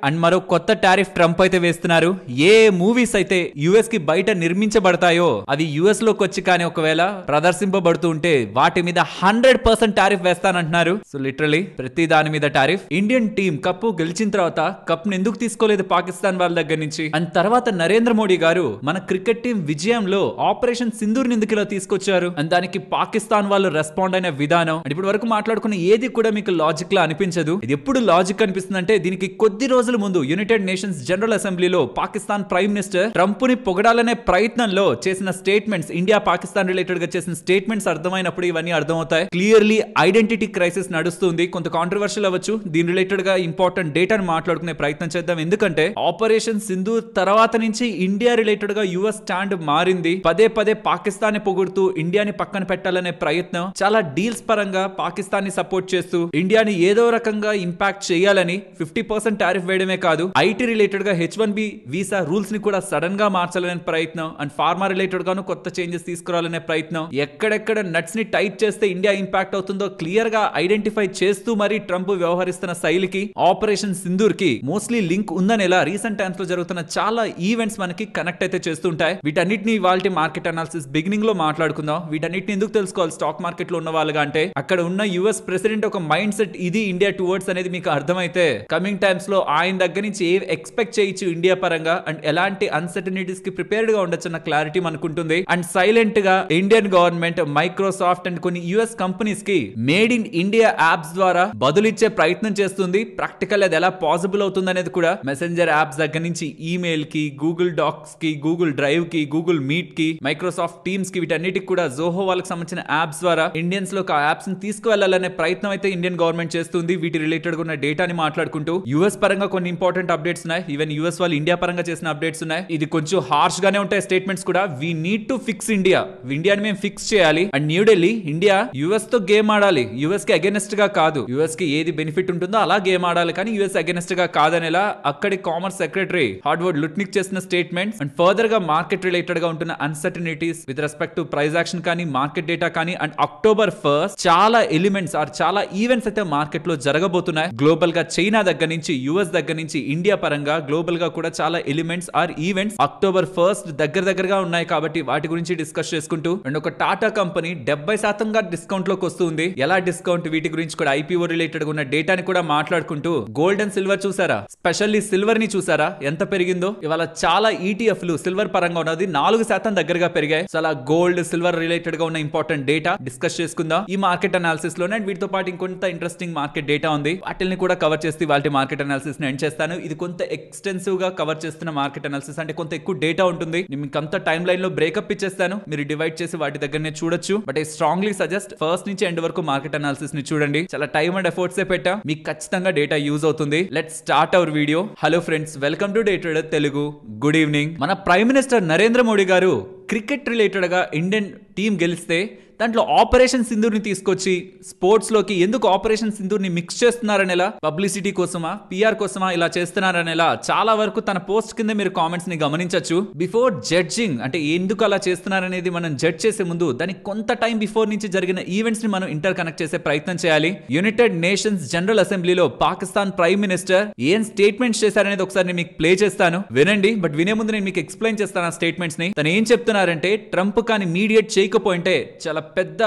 And మరో కొత్త tariff Trump అయితే వేస్తున్నారు. ఏ మూవీస్ అయితే యుఎస్ కి బయట నిర్మించబడతాయో అవి యుఎస్ లోకి వచ్చి కానీ ఒకవేళ ప్రదర్శింపబడుతూ ఉంటే వాటి మీద 100% టారిఫ్ వేస్తానంటున్నారు. సో లిటరలీ ప్రతి దాని మీద టారిఫ్. ఇండియన్ టీం కప్పు గెలిచిన తర్వాత కప్ ను ఎందుకు తీసుకోలేదు పాకిస్తాన్ వాళ్ళ దగ్గర నుంచి? అండ్ తర్వాత నరేంద్ర మోడీ గారు మన క్రికెట్ టీం విజయంలో ఆపరేషన్ సింధూర్ ఎందుకు ఇలా తీసుకొచ్చారు అండ్ దానికి పాకిస్తాన్ వాళ్ళు రెస్పాండ్ అయిన విధానం అండ్ ఇప్పటి వరకు మాట్లాడుకున్న ఏది కూడా మీకు లాజిక్ లా అనిపించదు. ఇది ఎప్పుడు లాజిక్ అనిపిస్తుంది అంటే దీనికి కొద్ది రోజుల ముందు యునైటెడ్ నేషన్స్ జనరల్ అసెంబ్లీలో పాకిస్తాన్ ప్రైమ్ మినిస్టర్ ట్రంప్ ని పొగడాలనే ప్రయత్నంలో చేసిన స్టేట్మెంట్స్, ఇండియా పాకిస్తాన్ రిలేటెడ్ గా చేసిన స్టేట్మెంట్స్ అర్థమైనప్పుడు ఇవన్నీ అర్థమవుతాయి. క్లియర్లీ ఐడెంటిటీ క్రైసిస్ నడుస్తుంది. కొంత కాంట్రవర్షియల్ అవ్వచ్చు. దీని రిలేటెడ్ గా ఇంపార్టెంట్ డేటాను మాట్లాడుకునే ప్రయత్నం చేద్దాం. ఎందుకంటే ఆపరేషన్ సింధూర్ తర్వాత నుంచి ఇండియా రిలేటెడ్ గా యుఎస్ స్టాండ్ మారింది. పదే పదే పాకిస్తాన్ ని పొగుడుతూ ఇండియాని పక్కన పెట్టాలనే ప్రయత్నం, చాలా డీల్స్ పరంగా పాకిస్తాన్ ని సపోర్ట్ చేస్తూ ఇండియాని ఏదో రకంగా ఇంపాక్ట్ చేయాలని 50% టారిఫ్ వేయడమే కాదు, ఐటీ రిలేటెడ్ గా H1B వీసా రూల్స్ ని కూడా సడన్ గా మార్చాలనే ప్రయత్నం అండ్ ఫార్మా రిలేటెడ్ గాను కొత్త చేంజెస్ తీసుకురావాలనే ప్రయత్నం, ఎక్కడెక్కడ నట్స్ ని టైట్ చేస్తే ఇండియా ఇంపాక్ట్ అవుతుందో క్లియర్ గా ఐడెంటిఫై చేస్తూ మరి ట్రంప్ వ్యవహరిస్తున్న శైలికి ఆపరేషన్ సింధూర్ కి మోస్ట్లీ లింక్ ఉందనేలా రీసెంట్ టైమ్స్ లో జరుగుతున్న చాలా ఈవెంట్స్ మనకి కనెక్ట్ అయితే చేస్తుంటాయి. వీటన్నిటిని ఇవాల్టి మార్కెట్ అనాలిసిస్ బిగినింగ్ లో మాట్లాడుకుందాం. వీటన్నిటిని ఎందుకు తెలుసుకోవాలి స్టాక్ మార్కెట్ లో ఉన్న వాళ్ళగా అంటే అక్కడ ఉన్న యుఎస్ ప్రెసిడెంట్ ఒక మైండ్ సెట్ ఇది ఇండియా టువర్డ్స్ అనేది మీకు అర్థమైతే కమింగ్ టైమ్స్ లో ఆయన దగ్గర నుంచి ఏ ఎక్స్పెక్ట్ చేయొచ్చు ఇండియా పరంగా అండ్ ఎలాంటి అన్సర్టనిటీస్ కి ప్రిపేర్డ్ గా ఉండొచ్చు అన్న క్లారిటీ మనకుంటుంది. అండ్ సైలెంట్ గా ఇండియన్ గవర్నమెంట్, మైక్రోసాఫ్ట్ అండ్ కొన్ని యుఎస్ కంపెనీస్ కి మేడ్ ఇన్ ఇండియా యాప్స్ ద్వారా బదులిచ్చే ప్రయత్నం చేస్తుంది. ప్రాక్టికల్ అది ఎలా పాసిబుల్ అవుతుంది అనేది కూడా మెసెంజర్ యాప్స్ దగ్గర నుంచి ఈమెయిల్ కి, గూగుల్ డాక్స్ కి, గూగుల్ డ్రైవ్ కి, గూగుల్ మీట్ కి, మైక్రోసాఫ్ట్ టీమ్స్ కి, వీటన్నిటికి కూడా జోహో వాళ్ళకి సంబంధించిన యాప్స్ ద్వారా ఇండియన్స్ లో ఆ యాప్స్ ని తీసుకువెళ్లాలనే ప్రయత్నం అయితే ఇండియన్ గవర్నమెంట్ చేస్తుంది. వీటి రిలేటెడ్ ఉన్న డేటాని మాట్లాడుకుంటూ యుఎస్ పరంగా కొన్ని ఇంపార్టెంట్ అప్డేట్స్ ఉన్నాయి. ఈవెన్ యుఎస్ వాళ్ళు ఇండియా పరంగా చేసిన అప్డేట్స్ ఉన్నాయి. ఇది కొంచెం హార్ష్ గానే ఉంటాయి స్టేట్మెంట్స్ కూడా. We need to fix India, ఇండియాని మేము ఫిక్స్ చేయాలి. And New Delhi, India US తో గేమ్ ఆడాలి, యుఎస్ కి అగెనిస్ట్ గా కాదు. యుఎస్ కి ఏది బెనిఫిట్ ఉంటుందో అలా గేమ్ ఆడాలి, కానీ యుఎస్ అగెనిస్ట్ గా కాదనేలా అక్కడి కామర్స్ సెక్రటరీ హార్డ్వర్డ్ లుట్నిక్ చేసిన స్టేట్మెంట్స్ అండ్ ఫర్దర్ గా మార్కెట్ రిలేటెడ్ గా ఉంటున్న uncertainties with respect to price action కానీ, మార్కెట్ డేటా కానీ అండ్ October 1st చాలా ఎలిమెంట్స్ ఆర్ చాలా ఈవెంట్స్ అయితే మార్కెట్ లో జరగబోతున్నాయి. గ్లోబల్ గా చైనా దగ్గర నుంచి, యుఎస్ దగ్గర నుంచి, ఇండియా పరంగా గ్లోబల్ గా కూడా చాలా elements are events October 1st దగ్గరగా ఉన్నాయి. కాబట్టి వాటి గురించి డిస్కస్ చేసుకుంటూ అండ్ ఒక టాటా కంపెనీ 70% డిస్కౌంట్ లోకి వస్తుంది. ఎలా డిస్కౌంట్, వీటి గురించి కూడా ఐపీఓ రిలేటెడ్ ఉన్న డేటాని కూడా మాట్లాడుకుంటూ గోల్డ్ అండ్ సిల్వర్ చూసారా, స్పెషల్లీ సిల్వర్ ని చూసారా ఎంత పెరిగిందో. ఇవాళ చాలా ఈటీఎఫ్లు సిల్వర్ పరంగా ఉన్నది 4% దగ్గరగా పెరిగాయి. చాలా గోల్డ్, సిల్వర్ రిలేటెడ్ గా ఉన్న ఇంపార్టెంట్ డేటా డిస్కస్ చేసుకుందాం ఈ మార్కెట్ అనాలిసిస్ లోనే. అండ్ వీటితో పాటు ఇంకొంత ఇంట్రెస్టింగ్ మార్కెట్ డేటా ఉంది, వాటిని కూడా కవర్ చేస్తే వాళ్ళ మార్కెట్ అనాలిసిస్ ని ఎండ్ చేస్తాను. ఇది కొంత ఎక్స్టెన్సివ్ గా కవర్ చేస్తున్న మార్కెట్ అనాలిసిస్, అంటే కొంత ఎక్కువ డేటా ఉంటుంది. మీకు అంత టైం లైన్ లో బ్రేకప్ ఇచ్చేస్తాను, మీరు డివైడ్ చేసి వాటి దగ్గరనే చూడొచ్చు. But I strongly suggest first నుంచి ఎండ్ వరకు మార్కెట్ అనాలిసిస్ ని చూడండి. చాలా టైం అండ్ ఎఫర్ట్స్ పెట్టా, మీకు ఖచ్చితంగా డేటా యూజ్ అవుతుంది. Let's start our video. Hello friends, welcome to day trader Telugu. Good evening. మన ప్రైమ్ మినిస్టర్ నరేంద్ర మోడీ గారు క్రికెట్ రిలేటెడ్ గా ఇండియన్ టీం గెలిస్తే దాంట్లో ఆపరేషన్ సింధూర్ ని తీసుకొచ్చి స్పోర్ట్స్ లోకి ఎందుకు ఆపరేషన్ సింధూర్ ని మిక్స్ చేస్తున్నారనేలా, పబ్లిసిటీ కోసమా, పిఆర్ కోసమా ఇలా చేస్తున్నారనేలా చాలా వరకు తన పోస్ట్ కింద మీరు కామెంట్స్ ని గమనించొచ్చు. బిఫోర్ జడ్జింగ్, అంటే ఎందుకు అలా చేస్తున్నారనేది మనం జడ్జ్ చేసే ముందు దానికి కొంత టైం బిఫోర్ నుంచి జరిగిన ఈవెంట్స్ ని మనం ఇంటర్ కనెక్ట్ చేసే ప్రయత్నం చేయాలి. యునైటెడ్ నేషన్స్ జనరల్ అసెంబ్లీలో పాకిస్తాన్ ప్రైమ్ మినిస్టర్ ఏం స్టేట్మెంట్స్ చేశారనేది ఒకసారి నేను మీకు ప్లే చేస్తాను, వినండి. బట్ వినే ముందు నేను మీకు ఎక్స్ప్లెయిన్ చేస్తాను ఆ స్టేట్మెంట్స్ ని. తను ఏం చెప్తున్నారంటే, ట్రంప్ కానీ మీడియేట్ చేయకపోయింటే చాలా పెద్ద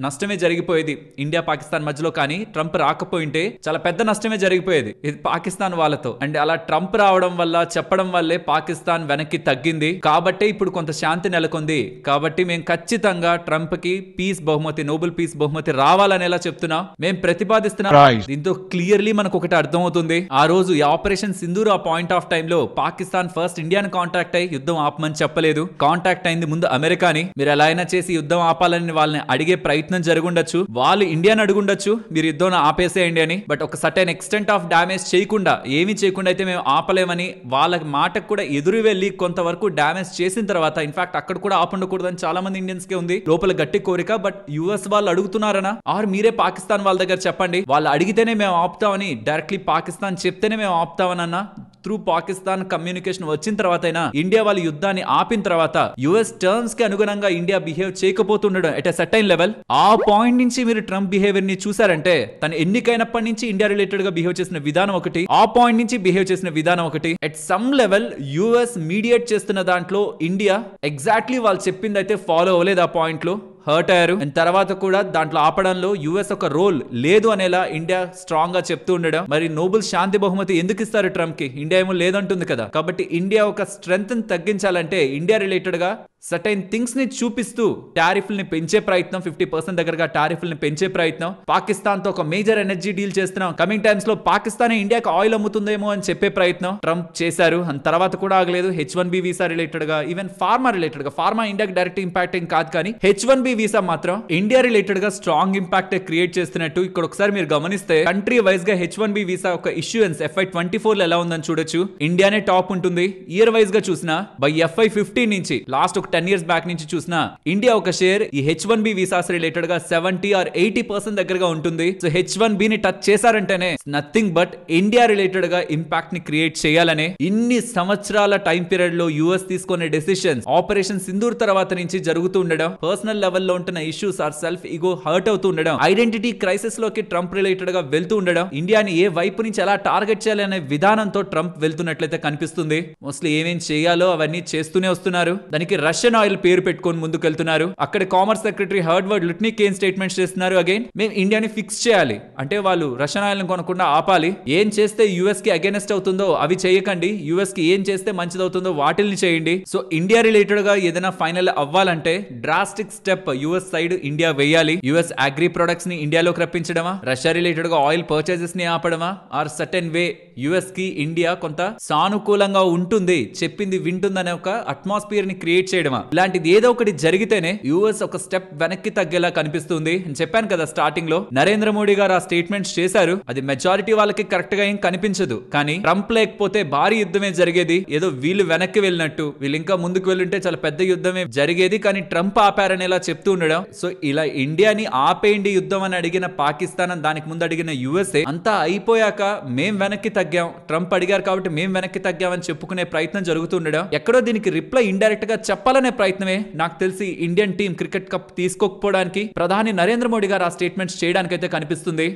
నష్టమే జరిగిపోయేది ఇండియా పాకిస్తాన్ మధ్యలో. కానీ ట్రంప్ రాకపోయింటే చాలా పెద్ద నష్టమే జరిగిపోయేది ఇది పాకిస్తాన్ వాళ్ళతో. అండ్ అలా ట్రంప్ రావడం వల్ల, చెప్పడం వల్లే పాకిస్తాన్ వెనక్కి తగ్గింది. కాబట్టే ఇప్పుడు కొంత శాంతి నెలకొంది. కాబట్టి మేము ఖచ్చితంగా ట్రంప్ కి పీస్ బహుమతి, నోబెల్ పీస్ బహుమతి రావాలనేలా చెప్తున్నాం, మేము ప్రతిపాదిస్తున్నాం. దీంతో క్లియర్లీ మనకు ఒకటి అర్థం అవుతుంది. ఆ రోజు ఈ ఆపరేషన్ సింధూర్ ఆ పాయింట్ ఆఫ్ టైమ్ లో పాకిస్తాన్ ఫస్ట్ ఇండియాని కాంటాక్ట్ అయ్యి యుద్ధం ఆపమని చెప్పలేదు. కాంటాక్ట్ అయింది ముందు అమెరికాని. మీరు ఎలా అయినా చేసి యుద్ధం ఆపాలని వాళ్ళని అడిగే ప్రయత్నం జరుగుండొచ్చు, వాళ్ళు ఇండియాని అడుగుండొచ్చు మీరు యుద్ధం ఆపేసేయండి అని. బట్ ఒక సర్టెన్ ఎక్స్టెంట్ ఆఫ్ డామేజ్ చేయకుండా, ఏమీ చేయకుండా అయితే మేము ఆపలేమని వాళ్ళ మాటకు కూడా ఎదురు వెళ్లి కొంతవరకు డామేజ్ చేసిన తర్వాత, ఇన్ఫాక్ట్ అక్కడ కూడా ఆపండకూడదని చాలా మంది ఇండియన్స్ కి ఉంది లోపల గట్టి కోరిక. బట్ యుఎస్ వాళ్ళు అడుగుతున్నారనా, ఆర్ మీరే పాకిస్తాన్ వాళ్ళ దగ్గర చెప్పండి, వాళ్ళు అడిగితేనే మేము ఆపుతామని, డైరెక్ట్లీ పాకిస్తాన్ చెప్తేనే మేము ఆపుతామనన్నా త్రూ పాకిస్తాన్ కమ్యూనికేషన్ వచ్చిన తర్వాత అయినా ఇండియా వాళ్ళ యుద్ధాన్ని ఆపిన తర్వాత యుఎస్ టర్మ్స్ కి అనుగుణంగా ఇండియా బిహేవ్ చేయకపోతుండడం ఎట్ ఎ సర్టైన్ లెవెల్, ఆ పాయింట్ నుంచి మీరు ట్రంప్ బిహేవియర్ ని చూసారంటే తను ఎన్నికైనప్పటి నుంచి ఇండియా రిలేటెడ్ గా బిహేవ్ చేసిన విధానం ఒకటి, ఆ పాయింట్ నుంచి బిహేవ్ చేసిన విధానం ఒకటి. At some level US mediate చేస్తున్న దాంట్లో ఇండియా ఎగ్జాక్ట్లీ వాళ్ళు చెప్పింది అయితే ఫాలో అవ్వలేదు, ఆ పాయింట్ లో హర్ట్ అయ్యారు. అండ్ తర్వాత కూడా దాంట్లో ఆపడంలో యుఎస్ ఒక రోల్ లేదు అనేలా ఇండియా స్ట్రాంగ్ గా చెప్తూ ఉండడం. మరి నోబెల్ శాంతి బహుమతి ఎందుకు ఇస్తారు ట్రంప్ కి? ఇండియా ఏమో లేదంటుంది కదా. కాబట్టి ఇండియా ఒక స్ట్రెంగ్త్ ని తగ్గించాలంటే ఇండియా రిలేటెడ్ గా సర్టైన్ థింగ్స్ ని చూపిస్తూ టారిఫ్లని పెంచే ప్రయత్నం, 50% దగ్గరగా టారిఫ్లని పెంచే ప్రయత్నం, పాకిస్తాన్ తో ఒక మేజర్ ఎనర్జీ డీల్ చేస్తున్నాం, కమింగ్ టైమ్స్ లో పాకిస్తాన్ ఇండియాకి ఆయిల్ అమ్ముతుందేమో అని చెప్పే ప్రయత్నం ట్రంప్ చేశారు. అండ్ తర్వాత కూడా ఆగలేదు. H1B వీసా రిలేటెడ్ గా, ఈవెన్ ఫార్మా రిలేటెడ్ గా, ఫార్మా ఇండియాకి డైరెక్ట్ ఇంపాక్టింగ్ కాదు కానీ H1B వీసా మాత్రం ఇండియా రిలేటెడ్ గా స్ట్రాంగ్ ఇంపాక్ట్ క్రియేట్ చేస్తున్నట్టు ఇక్కడ ఒకసారి మీరు గమనిస్తే కంట్రీ వైజ్ గా H1B వీసా ఒక ఇష్యూయన్స్ FY24 లో ఎలా ఉందని చూడొచ్చు. ఇండియానే టాప్ ఉంటుంది. ఇయర్ వైజ్ గా చూసినా బై FY15 నుంచి లాస్ట్ ఒక 10 ఇయర్స్ బ్యాక్ నుంచి చూసినా ఇండియా ఒక షేర్ ఈ H1B వీసాస్ రిలేటెడ్ గా 70 or 80% దగ్గరగా ఉంటుంది. సో H1B ని టచ్ చేశారంటేనే నథింగ్ బట్ ఇండియా రిలేటెడ్ గా ఇంపాక్ట్ ని క్రియేట్ చేయాలనే ఇన్ని సంవత్సరాల టైం పీరియడ్ లో యుఎస్ తీసుకునే డెసిషన్స్ ఆపరేషన్ సింధూర్ తర్వాత నుంచి జరుగుతూ ఉండడం, పర్సనల్ లెవెల్ లో ఉంటున్న issues or self ego hurt అవుతూ ఉండడం, ఐడెంటిటీ క్రైసిస్ లోకి ట్రంప్ రిలేటెడ్ గా వెళ్తూ ఉండడం, ఇండియాని ఏ వైపు నుంచి ఎలా టార్గెట్ చేయాలి అనే విధానంతో ట్రంప్ వెళ్తున్నట్లయితే కనిపిస్తుంది. మోస్ట్లీ ఏమేం చేయాలో అవన్నీ చేస్తూనే వస్తున్నారు. దానికి రష్యన్ ఆయిల్ పేరు పెట్టుకొని ముందుకెళ్తున్నారు. అక్కడ కామర్స్ సెక్రటరీ హర్డ్వర్డ్ లుట్నిక్ ఏం స్టేట్మెంట్స్ చేస్తున్నారు? అగైన్ మేము ఇండియాని ఫిక్స్ చేయాలి అంటే వాళ్ళు రష్యన్ ఆయిల్ కొనకుండా ఆపాలి. ఏం చేస్తే యుఎస్ కి అగైనెస్ట్ అవుతుందో అవి చేయకండి, యుఎస్ కి ఏం చేస్తే మంచిదవుతుందో వాటిల్ని చేయండి. సో ఇండియా రిలేటెడ్ గా ఏదైనా ఫైనల్ అవ్వాలంటే drastic step US side India వేయాలి. యుఎస్ అగ్రి ప్రొడక్ట్స్ ని ఇండియాలోకి రప్పించడమా, రష్యా రిలేటెడ్ గా ఆయిల్ పర్చేజెస్ ని ఆపడమా, ఆర్ సర్టెన్ వే యుఎస్ కి ఇండియా కొంత సానుకూలంగా ఉంటుంది, చెప్పింది వింటుందనే ఒక అట్మాస్ఫియర్ ని క్రియేట్ చేయడమా, ఇలాంటిది ఏదో ఒకటి జరిగితేనే యుఎస్ ఒక స్టెప్ వెనక్కి తగ్గేలా కనిపిస్తుంది. చెప్పాను కదా స్టార్టింగ్ లో నరేంద్ర మోడీ గారు ఆ స్టేట్మెంట్స్ చేశారు. అది మెజారిటీ వాళ్ళకి కరెక్ట్ గా ఏం కనిపించదు, కానీ ట్రంప్ లేకపోతే భారీ యుద్ధమే జరిగేది. ఏదో వీళ్ళు వెనక్కి వెళ్ళినట్టు, వీళ్ళు ఇంకా ముందుకు వెళ్ళుంటే చాలా పెద్ద యుద్ధమే జరిగేది, కానీ ట్రంప్ ఆపారనేలా చెప్తూ ఉండడం. సో ఇలా ఇండియాని ఆపేయండి యుద్ధం అని అడిగిన పాకిస్తాన్, దానికి ముందు అడిగిన యుఎస్ఏ అంతా అయిపోయాక మేం వెనక్కి తగ్గాం, ట్రంప్ అడిగారు కాబట్టి మేం వెనక్కి తగ్గామని చెప్పుకునే ప్రయత్నం జరుగుతుండడం, ఎక్కడో దీనికి రిప్లై ఇండైరెక్ట్ గా చెప్పాలనే ప్రయత్నమే నాకు తెలిసి ఇండియన్ టీం క్రికెట్ కప్ తీసుకోకపోవడానికి ప్రధాని నరేంద్ర మోడీ గారు ఆ స్టేట్మెంట్స్ చేయడానికైతే కనిపిస్తుంది.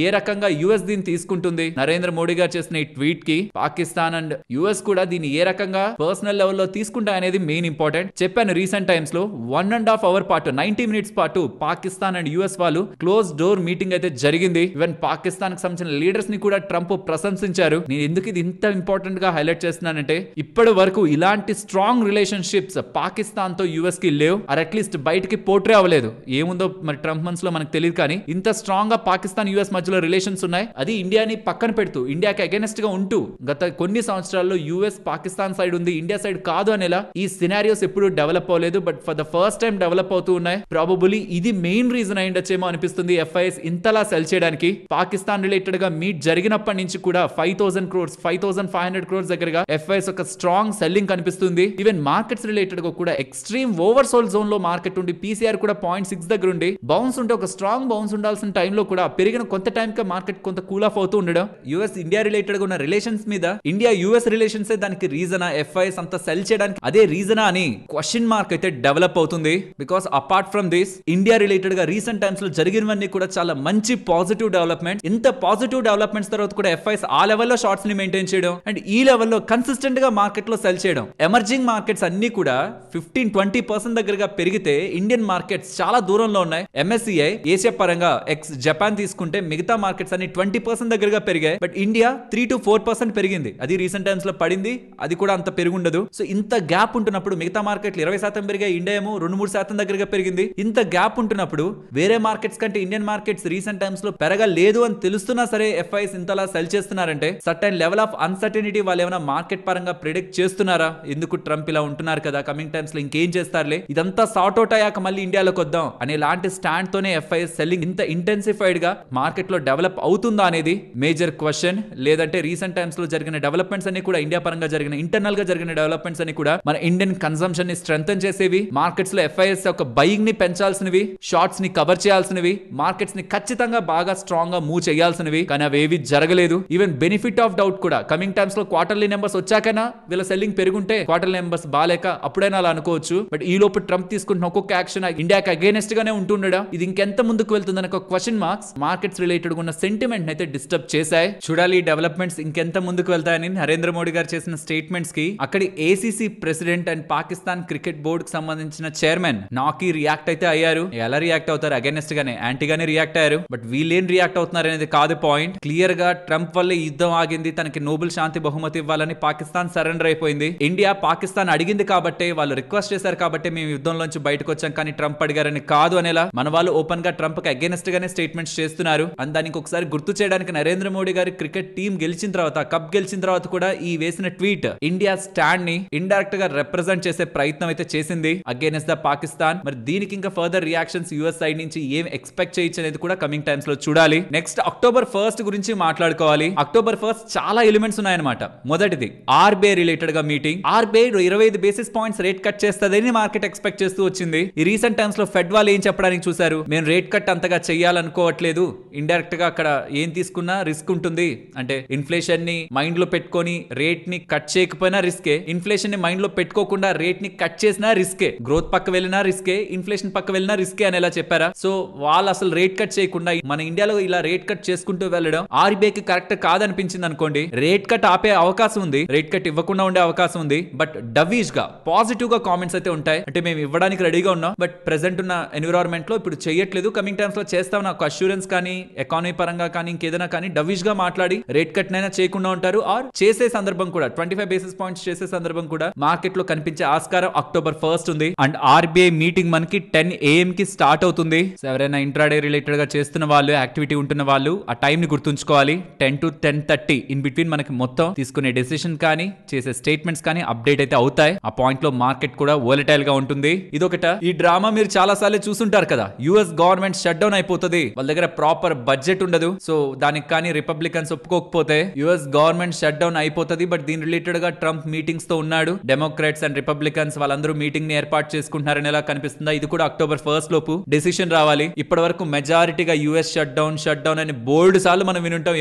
ఏ రకంగా యుఎస్ దీన్ని తీసుకుంటుంది, నరేంద్ర మోడీ గారు చేసిన ఈ ట్వీట్ కి పాకిస్తాన్ అండ్ యుఎస్ కూడా దీన్ని ఏ రకంగా పర్సనల్ లెవెల్లో తీసుకుంటా అనేది మెయిన్ ఇంపార్టెంట్. చెప్పాను రీసెంట్ టైమ్స్ లో 1.5 hour పాటు 90 minutes పాటు పాకిస్తాన్ అండ్ యుఎస్ వాళ్ళు క్లోజ్ డోర్ మీటింగ్ అయితే జరిగింది. ఈవెన్ పాకిస్తాన్ కి సంబంధించిన లీడర్స్ ని కూడా ట్రంప్ ప్రశంసించారు. నేను ఎందుకు ఇది ఇంత ఇంపార్టెంట్ గా హైలైట్ చేస్తున్నానంటే ఇప్పటి వరకు ఇలాంటి స్ట్రాంగ్ రిలేషన్షిప్స్ పాకిస్తాన్ తో యుఎస్ కి లేవు, ఆర్ అట్లీస్ట్ బయటికి పోర్ట్రే అవ్వలేదు. ఏముందో మరి ట్రంప్ మంత్స్ లో మనకు తెలియదు, కానీ ఇంత స్ట్రాంగ్ గా పాకిస్తాన్ యుఎస్ మధ్యలో రిలేషన్స్ ఉన్నాయి. అది ఇండియాని పక్కన పెడుతూ ఇండియాకి అగైనెస్ట్ గా ఉంటూ గత కొన్ని సంవత్సరాల్లో యుఎస్ పాకిస్తాన్ సైడ్ ఉంది, ఇండియా సైడ్ కాదు అనేలా ఈ సినారియోస్ ఎప్పుడు డెవలప్ అవ్వలేదు. But for the first time develop అవుతూ ఉన్నాయి. ప్రాబబులీ ఇది మెయిన్ రీజన్ అయ్యిండొచ్చేమో అనిపిస్తుంది FIS ఇంతలా సెల్ చేయడానికి. పాకిస్తాన్ రిలేటెడ్ గా మీట్ జరిగినప్పటి నుంచి కూడా 5,000 crores 5,500 crores దగ్గరగా FIS ఒక స్ట్రాంగ్ సెల్లింగ్ కనిపిస్తుంది. ఈవెన్ మార్కెట్స్ రిలేటెడ్ గా కూడా ఎక్స్ట్రీమ్ ఓవర్ సోల్డ్ జోన్ లో మార్కెట్ ఉండి PCR కూడా 0.6 దగ్గర ఉండి బౌన్స్ ఉంటే ఒక స్ట్రాంగ్ బౌన్స్ ఉండాల్సిన టైంలో కూడా పెరిగిన కొంత టైం కి మార్కెట్ కొంత కూల్ ఆఫ్ అవుతూ ఉండడం. యుఎస్ ఇండియా రిలేటెడ్ గా ఉన్న రిలేషన్స్ మీద ఇండియా యుఎస్ రిలేషన్స్ దానికి రీజనా, FIS అంతా సెల్ చేయడానికి అదే రీజనా అని క్వశ్చన్ మార్క్ అయితే డెవలప్ అవుతుంది. Because apart from this India related గా రీసెంట్ టైమ్స్ లో జరిగినవన్నీ కూడా చాలా మంచి పాజిటివ్ డెవలప్మెంట్. ఇంత పాజిటివ్ డెవలప్మెంట్స్ తర్వాత కూడా FIS ఆ లెవెల్లో షార్ట్స్ ని మెయింటైన్ చేయడం అండ్ ఈ లెవెల్లో కన్సిస్టెంట్ గా మార్కెట్ లో సెల్ చేయడం. ఎమర్జింగ్ మార్కెట్స్ అన్ని కూడా 15-20% దగ్గరగా పెరిగితే ఇండియన్ మార్కెట్స్ చాలా దూరంలో ఉన్నాయి. MSCI ఏషియా పరంగా ఎక్స్ జపాన్ తీసుకుంటే మిగతా మార్కెట్స్ అన్ని 20% దగ్గరగా పెరిగాయి. బట్ ఇండియా 3-4% పెరిగింది. అది రీసెంట్ టైమ్స్ లో పడింది, అది కూడా అంత పెరుగుండదు. సో ఇంత గ్యాప్ ఉంటున్నప్పుడు మిగతా మార్కెట్లు 20% పెరిగాయి, ఇండియా ఏమో 2-3% దగ్గరగా పెరిగింది. ఇంత గ్యాప్ ఉంటున్నప్పుడు వేరే మార్కెట్స్ కంటే ఇండియన్ మార్కెట్స్ రీసెంట్ టైమ్స్ లో పెరగలేదు అని తెలుస్తున్నా సరే FIS ఇంతలా సెల్ చేస్తున్నారంటే సర్టైన్ లెవెల్ ఆఫ్ అన్సర్టనిటీ వాళ్ళు ఏమైనా మార్కెట్ పరంగా ప్రిడిక్ట్ చేస్తున్నారా? ఎందుకు ట్రంప్ ఇలా ఉంటున్నారు కదా, కమింగ్ టైమ్స్ లో ఇంకేం చేస్తారులే, ఇదంతా సార్ట్ అవుట్ అయ్యాక మళ్ళీ ఇండియాలోకి వద్దాం అనే లాంటి స్టాండ్ తోనే ఎఫ్ఐఎస్ సెల్లింగ్ ఇంత ఇంటెన్సిఫైడ్ గా మార్కెట్ లో డెవలప్ అవుతుందా అనేది మేజర్ క్వశ్చన్. లేదంటే రీసెంట్ టైమ్స్ లో జరిగిన డెవలప్మెంట్స్ అన్ని కూడా ఇండియా పరంగా జరిగిన ఇంటర్నల్ గా జరిగిన డెవలప్మెంట్స్ అన్ని కూడా మన ఇండియన్ కన్సంప్షన్ ని స్ట్రెంథెన్ చేసేవి, మార్కెట్స్ లో ఎఫ్ఐఎస్ యొక్క బయింగ్ ని పెంచాల్సినవి, షార్ట్స్ ని కవర్ చేయాల్సినవి, మార్కెట్స్ ని ఖచ్చితంగా బాగా స్ట్రాంగ్ గా మూవ్ చేయాల్సినవి. కానీ అవేవి జరగలేదు. ఈవెన్ బెనిఫిట్ ఆఫ్ డౌట్ కూడా కమింగ్ టైమ్స్ లో క్వార్టర్లీ నెంబర్స్ వచ్చాకైనా వీళ్ళ సెల్లింగ్ పెరుగుంటే క్వార్టర్లీ నెంబర్స్ బాలేక అప్పుడైనా అలా అనుకోవచ్చు. బట్ ఈ లోపు ట్రంప్ తీసుకుంటున్న ఒక్కొక్క యాక్షన్ ఇండియాకి అగేనెస్ట్ గానే ఉంటుండడా, ఇది ఇంకెంత ముందుకు వెళ్తుందని ఒక క్వశ్చన్ మార్క్స్ మార్కెట్స్ రిలేటెడ్ ఉన్న సెంటిమెంట్ అయితే డిస్టర్బ్ చేశాయి. చూడాలి ఈ డెవలప్మెంట్స్ ఇంకెంత ముందుకు వెళ్తాయని. నరేంద్ర మోడీ గారు చేసిన స్టేట్మెంట్స్ కి అక్కడి ACC president and Pakistan cricket board కి సంబంధించిన చైర్మన్ నాకి రియాక్ట్ అయితే అయ్యారు. ఎలా రియాక్ట్ అవుతారు? అగేనెస్ట్ గానే, యాంటీగానే రియాక్ట్ అయ్యారు. బట్ వీళ్ళేం రియాక్ట్ అవుతున్నారు అనేది కాదు పాయింట్. క్లియర్ గా ట్రంప్ వల్ల యుద్ధం ఆగింది, తనకి నోబెల్ శాంతి బహుమతి ఇవ్వాలని పాకిస్తాన్ సరెండర్ అయిపోయింది. ఇండియా పాకిస్తాన్ అడిగింది కాబట్టి, వాళ్ళు రిక్వెస్ట్ చేశారు కాబట్టి మేము యుద్ధంలోంచి బయటకు వచ్చాం, కానీ ట్రంప్ అడిగారని కాదు అనేలా మన వాళ్ళు ఓపెన్ గా ట్రంప్ కి అగేనెస్ట్ గానే స్టేట్మెంట్స్ చేస్తున్నారు. అండ్ దానికి ఒకసారి గుర్తు చేయడానికి నరేంద్ర మోడీ గారి క్రికెట్ టీం గెలిచిన తర్వాత, కప్ గెలిచిన తర్వాత కూడా ఈ వేసిన ట్వీట్ ఇండియా స్టాండ్ ని ఇండైరెక్ట్ గా రిప్రజెంట్ చేసే ప్రయత్నం అయితే చేసింది అగేనెస్ట్ ద పాకిస్తాన్. మరి దీనికి ఇంకా ఫర్దర్ రియాక్షన్స్ యూఎస్ సైడ్ నుంచి ఏం ఎక్స్పెక్ట్ చేయొచ్చు అనేది కూడా కమింగ్ టైమ్స్ లో చూడాలి. నెక్స్ట్ అక్టోబర్ 1 గురించి మాట్లాడుకోవాలి. అక్టోబర్ 1 చాలా ఎలిమెంట్స్ ఉన్నాయన్నమాట. మొదటిది ఆర్బీఐ రిలేటెడ్ గా meeting. RBI 25 basis points rate cut చేస్తుందని మార్కెట్ ఎక్స్పెక్ట్ చేస్తూ వచ్చింది. ఈ రీసెంట్ టైమ్స్ లో ఫెడ్ వాళ్ళు ఏం చెప్పడానికి చూసారు, మేము రేట్ కట్ అంతగా చెయ్యాలనుకోవట్లేదు, ఇండైరెక్ట్ గా అక్కడ ఏం తీసుకున్నా రిస్క్ ఉంటుంది, అంటే ఇన్ఫ్లేషన్ ని మైండ్ లో పెట్టుకొని రేట్ ని కట్ చేయకపోయినా రిస్కే, ఇన్ఫ్లేషన్ ని మైండ్ లో పెట్టుకోకుండా రేట్ ని కట్ చేసినా రిస్కే, గ్రోత్ పక్క వెళ్ళినా రిస్కే, ఇన్ఫ్లేషన్ పక్క వెళ్ళినా రిస్కే అనేలా చెప్పారా. సో వాళ్ళు అసలు రేట్ కట్ చేయకుండా మన ఇండియాలో ఇలా రేట్ కట్ చేసుకుంటూ వెళ్ళడం ఆర్బీఐకి కరెక్ట్ కాదనిపించింది అనుకోండి, రేట్ కట్ ఆపే అవకాశం ఉంది, రేట్ కట్ ఇవ్వకుండా ఉండే అవకాశం ఉంది. బట్ డవీష్ గా పాజిటివ్ గా కామెంట్స్ అయితే ఉంటాయి. అంటే మేము ఇవ్వడానికి రెడీగా ఉన్నాం, బట్ ప్రెసెంట్ ఉన్న ఎన్విరాన్మెంట్ లో ఇప్పుడు చేయట్లేదు, కమింగ్ టైమ్స్ లో చేస్తాం నాకు అష్యూరెన్స్ కానీ ఎకానమీ పరంగా కానీ ఇంకేదైనా కానీ డవీష్ గా మాట్లాడి రేట్ కట్ నైనా చేయకుండా ఉంటారు. ఆర్ చేసే సందర్భం కూడా 25 బేసిస్ పాయింట్స్ చేసే సందర్భం కూడా మార్కెట్ లో కనిపించే ఆస్కారం అక్టోబర్ 1 ఉంది. అండ్ ఆర్బీఐ మీటింగ్ మనకి 10 AM కి స్టార్ట్ అవుతుంది. ఎవరైనా ఇంట్రాడే రిలేటెడ్ గా చేస్తున్న వాళ్ళు, యాక్టివిటీ ఉంటున్న వాళ్ళు ఆ టైం ని గుర్తుంచుకోవాలి. 10 to 10:30 ఇన్ బిట్వీన్ మనకి మొత్తం తీసుకునే డెసిషన్ కానీ చేసే స్టేట్మెంట్స్ కానీ అప్డేట్ అయితే అవుతాయి. ఆ పాయింట్ లో మార్కెట్ కూడా వోలటైల్ గా ఉంటుంది. ఇదొకట. ఈ డ్రామా మీరు చాలా సార్లు చూసుంటారు కదా, యుఎస్ గవర్నమెంట్ షట్ డౌన్ అయిపోతుంది, వాళ్ళ దగ్గర ప్రాపర్ బడ్జెట్ ఉండదు, సో దానికి కానీ రిపబ్లికన్స్ ఒప్పుకోకపోతే యుఎస్ గవర్నమెంట్ షట్ డౌన్ అయిపోతుంది. బట్ దీని రిలేటెడ్ గా ట్రంప్ మీటింగ్స్ తో ఉన్నాడు, డెమోక్రాట్స్ అండ్ రిపబ్లికన్స్ వాళ్ళందరూ మీటింగ్ ని ఏర్పాటు చేసుకుంటున్నారని ఎలా కనిపిస్తుందా. ఇది కూడా అక్టోబర్ 1 లోపు డెసిషన్ రావాలి. ఇప్పటి వరకు మెజారిటీగా యుఎస్ షట్ డౌన్ అని బోల్డ్ సార్లు మనం వినుంటాం,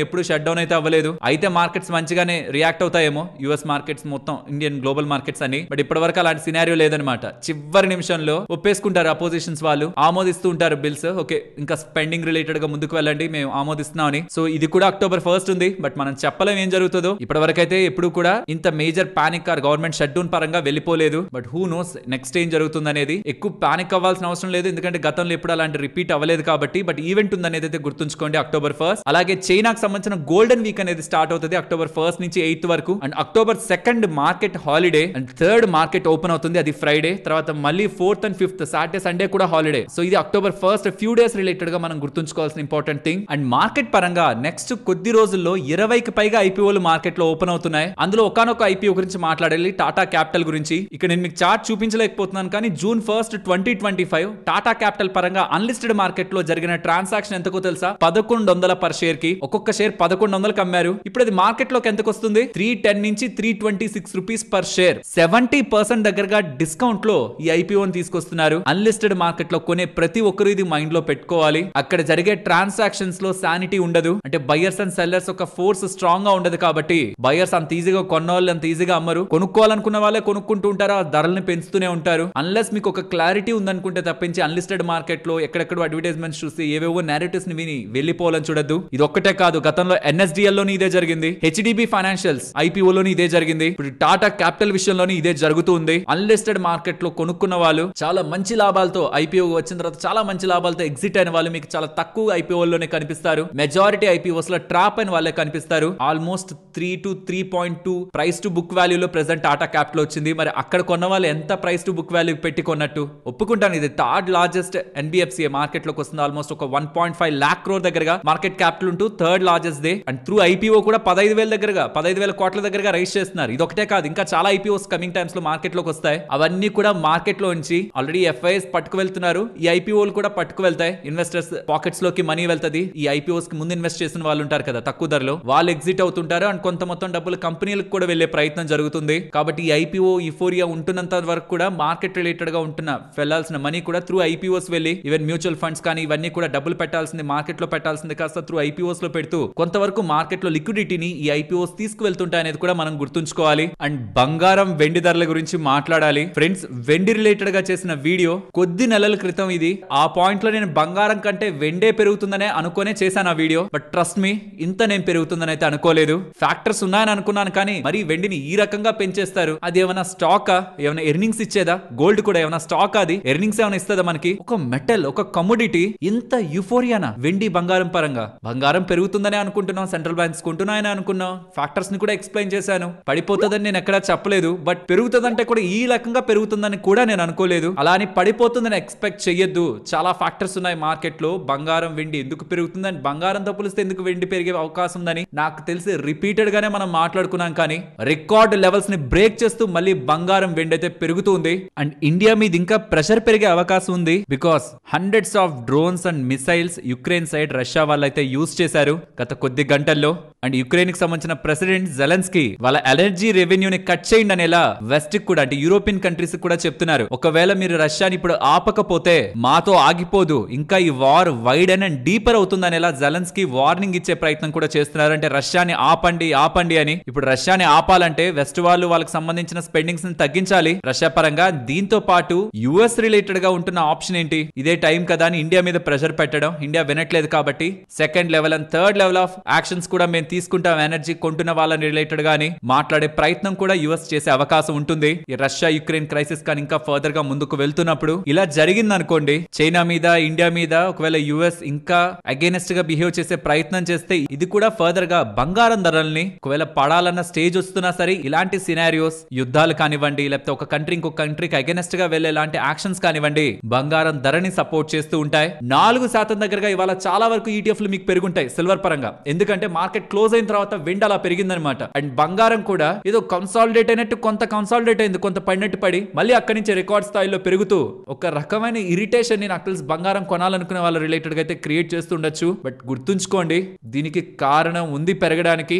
ఎప్పుడు షట్ డౌన్ అయితే అవ్వలేదు. అయితే మార్కెట్స్ మంచిగానే రియాక్ట్ అవుతాయేమో, యుఎస్ మార్కెట్స్ మొత్తం ఇండియన్ గ్లోబల్ మార్కెట్స్ అని. బట్ ఇప్పటి వరకు అలాంటి సినారియో లేదనమాట. చివరి నిమిషంలో ఒప్పేసుకుంటారు అపోజిషన్స్ వాళ్ళు, ఆమోదిస్తూ ఉంటారు బిల్స్. ఓకే, ఇంకా స్పెండింగ్ రిలేటెడ్ గా ముందుకు వెళ్ళండి, మేము ఆమోదిస్తున్నాం అని. సో ఇది కూడా అక్టోబర్ 1 ఉంది. బట్ మనం చెప్పలేం ఏం జరుగుతుందో. ఇప్పటి వరకు అయితే ఎప్పుడు కూడా ఇంత major panic or government shutdown పరంగా వెళ్ళిపోలేదు. బట్ హూ నోస్ నెక్స్ట్ ఏం జరుగుతుంది అనేది. ఎక్కువ పానిక్ అవ్వాల్సిన అవసరం లేదు, ఎందుకంటే గతంలో ఎప్పుడు అలాంటి రిపీట్ అవ్వలేదు కాబట్టి. బట్ ఈవెంట్ ఉంది అనేది అయితే గుర్తుంచుకోండి అక్టోబర్ 1. అలాగే చైనాకు సంబంధించిన గోల్డెన్ వీక్ అనేది స్టార్ట్ అవుతుంది అక్టోబర్ 1 నుంచి 8 వరకు. And October 2 market holiday and 3rd market open అవుతుంది, అది ఫ్రైడే. తర్వాత మళ్ళీ 4th and 5th Saturday Sunday కూడా హాలిడే. సో ఇది అక్టోబర్ 1 ఫ్యూ డేస్ రిలేటెడ్ గా మనం గుర్తుంచుకోవాల్సిన ఇంపార్టెంట్ థింగ్. అండ్ మార్కెట్ పరంగా నెక్స్ట్ కొద్ది రోజుల్లో 20కి పైగా ఐపీఓలు మార్కెట్ లో ఓపెన్ అవుతున్నాయి. అందులో ఒకనొక ఐపీఓ గురించి మాట్లాడాలి, టాటా క్యాపిటల్ గురించి. ఇక్కడ నేను మీకు చార్ట్ చూపించలేకపోతున్నాను, కానీ జూన్ 1, 2025 టాటా క్యాపిటల్ పరంగా అన్లిస్టెడ్ మార్కెట్ లో జరిగిన ట్రాన్సాక్షన్ ఎంతకో తెలుసా? 1100 పర్ షేర్ కి. ఒక్కొక్క షేర్ 1100 అమ్మారు. ఇప్పుడు అది మార్కెట్ లోకి ఎంతకు వస్తుంది? 310 నుంచి 326 రూపీస్ పర్ షేర్. 70% దగ్గరగా డిస్కౌంట్ లో ఈ ఐపీఓని తీసుకొస్తున్నారు. అన్లిస్టెడ్ మార్కెట్ లో కొనే ప్రతి ఒక్కరు ఇది మైండ్ లో పెట్టుకోవాలి. అక్కడ జరిగే ట్రాన్సాక్షన్స్ లో శానిటీ ఉండదు, అంటే బయర్స్ అండ్ సెల్లర్స్ ఒక ఫోర్స్ స్ట్రాంగ్ గా ఉండదు కాబట్టి బయర్స్ అంత ఈజీగా కొన్న వాళ్ళు అంత ఈజీగా అమ్మరు. కొనుక్కోవాలనుకున్న వాళ్ళే కొనుక్కుంటూ ఉంటారు, ఆ ధరల్ని పెంచుతూనే ఉంటారు. అన్లెస్ మీకు ఒక క్లారిటీ ఉందనుకుంటే తప్పించి అన్లిస్టెడ్ మార్కెట్ లో ఎక్కడెక్కడ అడ్వర్టైజ్మెంట్స్ చూసి ఏవేవో నేరేటివ్స్ ని విని వెళ్ళిపోవాలని చూడద్దు. ఇది ఒక్కటే కాదు, గతంలో ఎన్ఎస్డిఎల్ లోని ఇదే జరిగింది, హెచ్డిబి ఫైనాన్షియల్స్ ఐపీఓ లోని ఇదే జరిగింది, ఇప్పుడు టాటా క్యాపిటల్ విషయంలోని ఇదే జరుగుతూ ఉంది. అన్లిస్టెడ్ మార్కెట్ లో కొనుక్కున్న వాళ్ళు చాలా మంచి లాభాలతో, ఐపీఓ వచ్చిన తర్వాత చాలా మంచి లాభాలతో ఎగ్జిట్ అయిన వాళ్ళు మీకు చాలా తక్కువ ఐపీఓల్లోనే కనిపిస్తారు. మెజారిటీ ఐపీఓస్ లో ట్రాప్ అయిన వాళ్ళే కనిపిస్తారు. Almost 3 to 3.2 price to book వాల్యూలో ప్రెసెంట్ టాటా క్యాపిటల్ వచ్చింది. మరి అక్కడ కొన్న వాళ్ళు ఎంత ప్రైస్ టు బుక్ వాల్యూ పెట్టి కొన్నట్టు? ఒప్పుకుంటాను, ఇది 3rd లార్జెస్ట్ ఎన్బిఎఫ్సి మార్కెట్ లోకి వస్తుంది. ఆల్మోస్ట్ ఒక 1.5 lakh crore దగ్గరగా మార్కెట్ క్యాపిటల్ ఉంటూ 3rd largest they. And through IPO కూడా 15,000 దగ్గరగా 15,000 కోట్ల దగ్గరగా రైజ్ చేస్తున్నారు. ఇది ఒకటే కాదు, ఇంకా చాలా ఐపీఓస్ కమింగ్ టైమ్స్ లో మార్కెట్ లోకి వస్తాయి. వస్తాయి. అవన్నీ కూడా మార్కెట్ లో ఉంచి ఆల్రెడీ ఎఫ్ఐఎస్ పట్టుకు వెళ్తున్నారు. ఈ ఐపీఓలు కూడా పట్టుకు వెళ్తాయి. ఇన్వెస్టర్స్ పాకెట్స్ లోకి మనీ వెళ్తది. ఈ ఐపీఓస్ కి ముందు ఇన్వెస్ట్ చేసిన వాళ్ళు ఉంటారు కదా తక్కువ ధరలో, వాళ్ళు ఎగ్జిట్ అవుతుంటారు. అండ్ కొంత మొత్తం డబ్బులు కంపెనీలకు కూడా వెళ్లే ప్రయత్నం జరుగుతుంది. కాబట్టి ఈ ఐపీఓ యూఫోరియా ఉంటున్నంత వరకు కూడా మార్కెట్ రిలేటెడ్ గా ఉంటున్న వెళ్లాల్సిన మనీ కూడా త్రూ ఐపీఓస్ వెళ్ళి ఈవెన్ మ్యూచువల్ ఫండ్స్ కానీ ఇవన్నీ కూడా డబ్బులు పెట్టాల్సింది మార్కెట్ లో పెట్టాల్సింది కాస్త త్రూ ఐపీఓస్ లో పెడుతూ కొంతవరకు మార్కెట్ లో లిక్విడిటీని ఈ ఐపీఓస్ తీసుకువెళ్తుంటాయి అనేది కూడా మనం గుర్తుంచుకోవాలి. అండ్ బంగారం వెండి ధరల గురించి మాట్లాడాలి ఫ్రెండ్స్. వెండి రిలేటెడ్ గా చేసిన వీడియో కొద్ది నెలల క్రితం ఇది. ఆ పాయింట్ లో నేను బంగారం కంటే వెండే పెరుగుతుందనే అనుకోనే చేశాను ఆ వీడియో. బట్ ట్రస్ట్ మీ, ఇంత నేను పెరుగుతుందని అయితే అనుకోలేదు. ఫ్యాక్టర్స్ ఉన్నాయని అనుకున్నాను కానీ మరి వెండిని ఈ రకంగా పెంచేస్తారు, అది ఏమైనా స్టాకా, ఏమైనా ఎర్నింగ్స్ ఇచ్చేదా? గోల్డ్ కూడా ఏమైనా స్టాక్, అది ఎర్నింగ్స్ ఏమైనా ఇస్తుందా మనకి? ఒక మెటల్, ఒక కమోడిటీ ఇంత యూఫోరియానా వెండి బంగారం పరంగా? బంగారం పెరుగుతుందని అనుకుంటున్నాం, సెంట్రల్ బ్యాంక్స్ కొంటున్నాయని అనుకున్నాం, ఫ్యాక్టర్స్ ని కూడా ఎక్స్ప్లెయిన్ చేశాను. పడిపోతుందని నేను ఎక్కడా చెప్పలేదు. బట్ పెరుగుతుందంటే కూడా ఈ రకంగా పెరుగుతుందని కూడా నేను అనుకోలేదు. అలా అని పడిపోతుందని ఎక్స్పెక్ట్ చెయ్యొద్దు. చాలా ఫ్యాక్టర్స్ ఉన్నాయి మార్కెట్ లో. బంగారం వెండి ఎందుకు పెరుగుతుందని, బంగారంతో పోలిస్తే ఎందుకు వెండి పెరిగే అవకాశం ఉందని నాకు తెలిసి రిపీటెడ్ గానే మనం మాట్లాడుకున్నాం. కానీ రికార్డ్ లెవెల్స్ ని బ్రేక్ చేస్తూ మళ్ళీ బంగారం వెండి అయితే పెరుగుతుంది. అండ్ ఇండియా మీద ఇంకా ప్రెషర్ పెరిగే అవకాశం ఉంది. Because hundreds of drones and missiles Ukraine side Russia వాళ్ళైతే యూజ్ చేశారు గత కొద్ది గంటల్లో. అండ్ యుక్రెయిన్ కి సంబంధించిన ప్రెసిడెంట్ జెలెన్స్కీ వాళ్ళ ఎనర్జీ రెవెన్యూని కట్ చేయండి అనేలా వెస్ట్ కూడా, అంటే యూరోపియన్ కంట్రీస్ కూడా చెప్తున్నారు. ఒకవేళ మీరు రష్యాని ఇప్పుడు ఆపకపోతే మాతో ఆగిపోదు, ఇంకా ఈ వార్ వైడ్ అండ్ డీపర్ అవుతుంది అనేలా జెలెన్స్కీ వార్నింగ్ ఇచ్చే ప్రయత్నం కూడా చేస్తున్నారు. అంటే రష్యాని ఆపండి ఆపండి అని. ఇప్పుడు రష్యాని ఆపాలంటే వెస్ట్ వాళ్ళు వాళ్ళకి సంబంధించిన స్పెండింగ్స్ ని తగ్గించాలి రష్యా పరంగా. దీంతో పాటు యుఎస్ రిలేటెడ్ గా ఉంటున్న ఆప్షన్ ఏంటి? ఇదే టైం కదా అని ఇండియా మీద ప్రెషర్ పెట్టడం. ఇండియా వినట్లేదు కాబట్టి second level and third level of actions కూడా మేము తీసుకుంటాం ఎనర్జీ కొంటున్న వాళ్ళని రిలేటెడ్ గాని మాట్లాడే ప్రయత్నం కూడా యుఎస్ చేసే అవకాశం ఉంటుంది. ఈ రష్యా యుక్రెయిన్ క్రైసిస్ కానీ ఇంకా ఫర్దర్ గా ముందుకు వెళ్తున్నప్పుడు ఇలా జరిగింది అనుకోండి, చైనా మీద ఇండియా మీద ఒకవేళ యుఎస్ ఇంకా అగేనెస్ట్ గా బిహేవ్ చేసే ప్రయత్నం చేస్తే ఇది కూడా ఫర్దర్ గా బంగారం ధరల్ని ఒకవేళ పడాలన్న స్టేజ్ వస్తున్నా సరే ఇలాంటి సినారియోస్, యుద్ధాలు కానివ్వండి, లేకపోతే ఒక కంట్రీ ఇంకొక కంట్రీకి అగేనెస్ట్ గా వెళ్లే ఇలాంటి యాక్షన్స్ కానివ్వండి, బంగారం ధరని సపోర్ట్ చేస్తూ ఉంటాయి. 4% దగ్గరగా ఇవాళ చాలా వరకు ఈటీఎఫ్ లు మీకు పెరుగుంటాయి సిల్వర్ పరంగా. ఎందుకంటే మార్కెట్ క్లోజ్ అయిన తర్వాత వెండి అలా పెరిగిందనమాట. అండ్ బంగారం కూడా ఏదో కన్సాలిడేట్ అయినట్టు కొంత కన్సాలిడేట్ అయింది, కొంత పడినట్టు పడి మళ్ళీ అక్కడి నుంచి రికార్డ్ స్థాయిలో పెరుగుతూ ఒక రకమైన ఇరిటేషన్ ని నాకు తెలిసి బంగారం కొనాలనుకునే వాళ్ళ రిలేటెడ్ గా అయితే క్రియేట్ చేస్తుండొచ్చు. బట్ గుర్తుంచుకోండి, దీనికి కారణం ఉంది పెరగడానికి.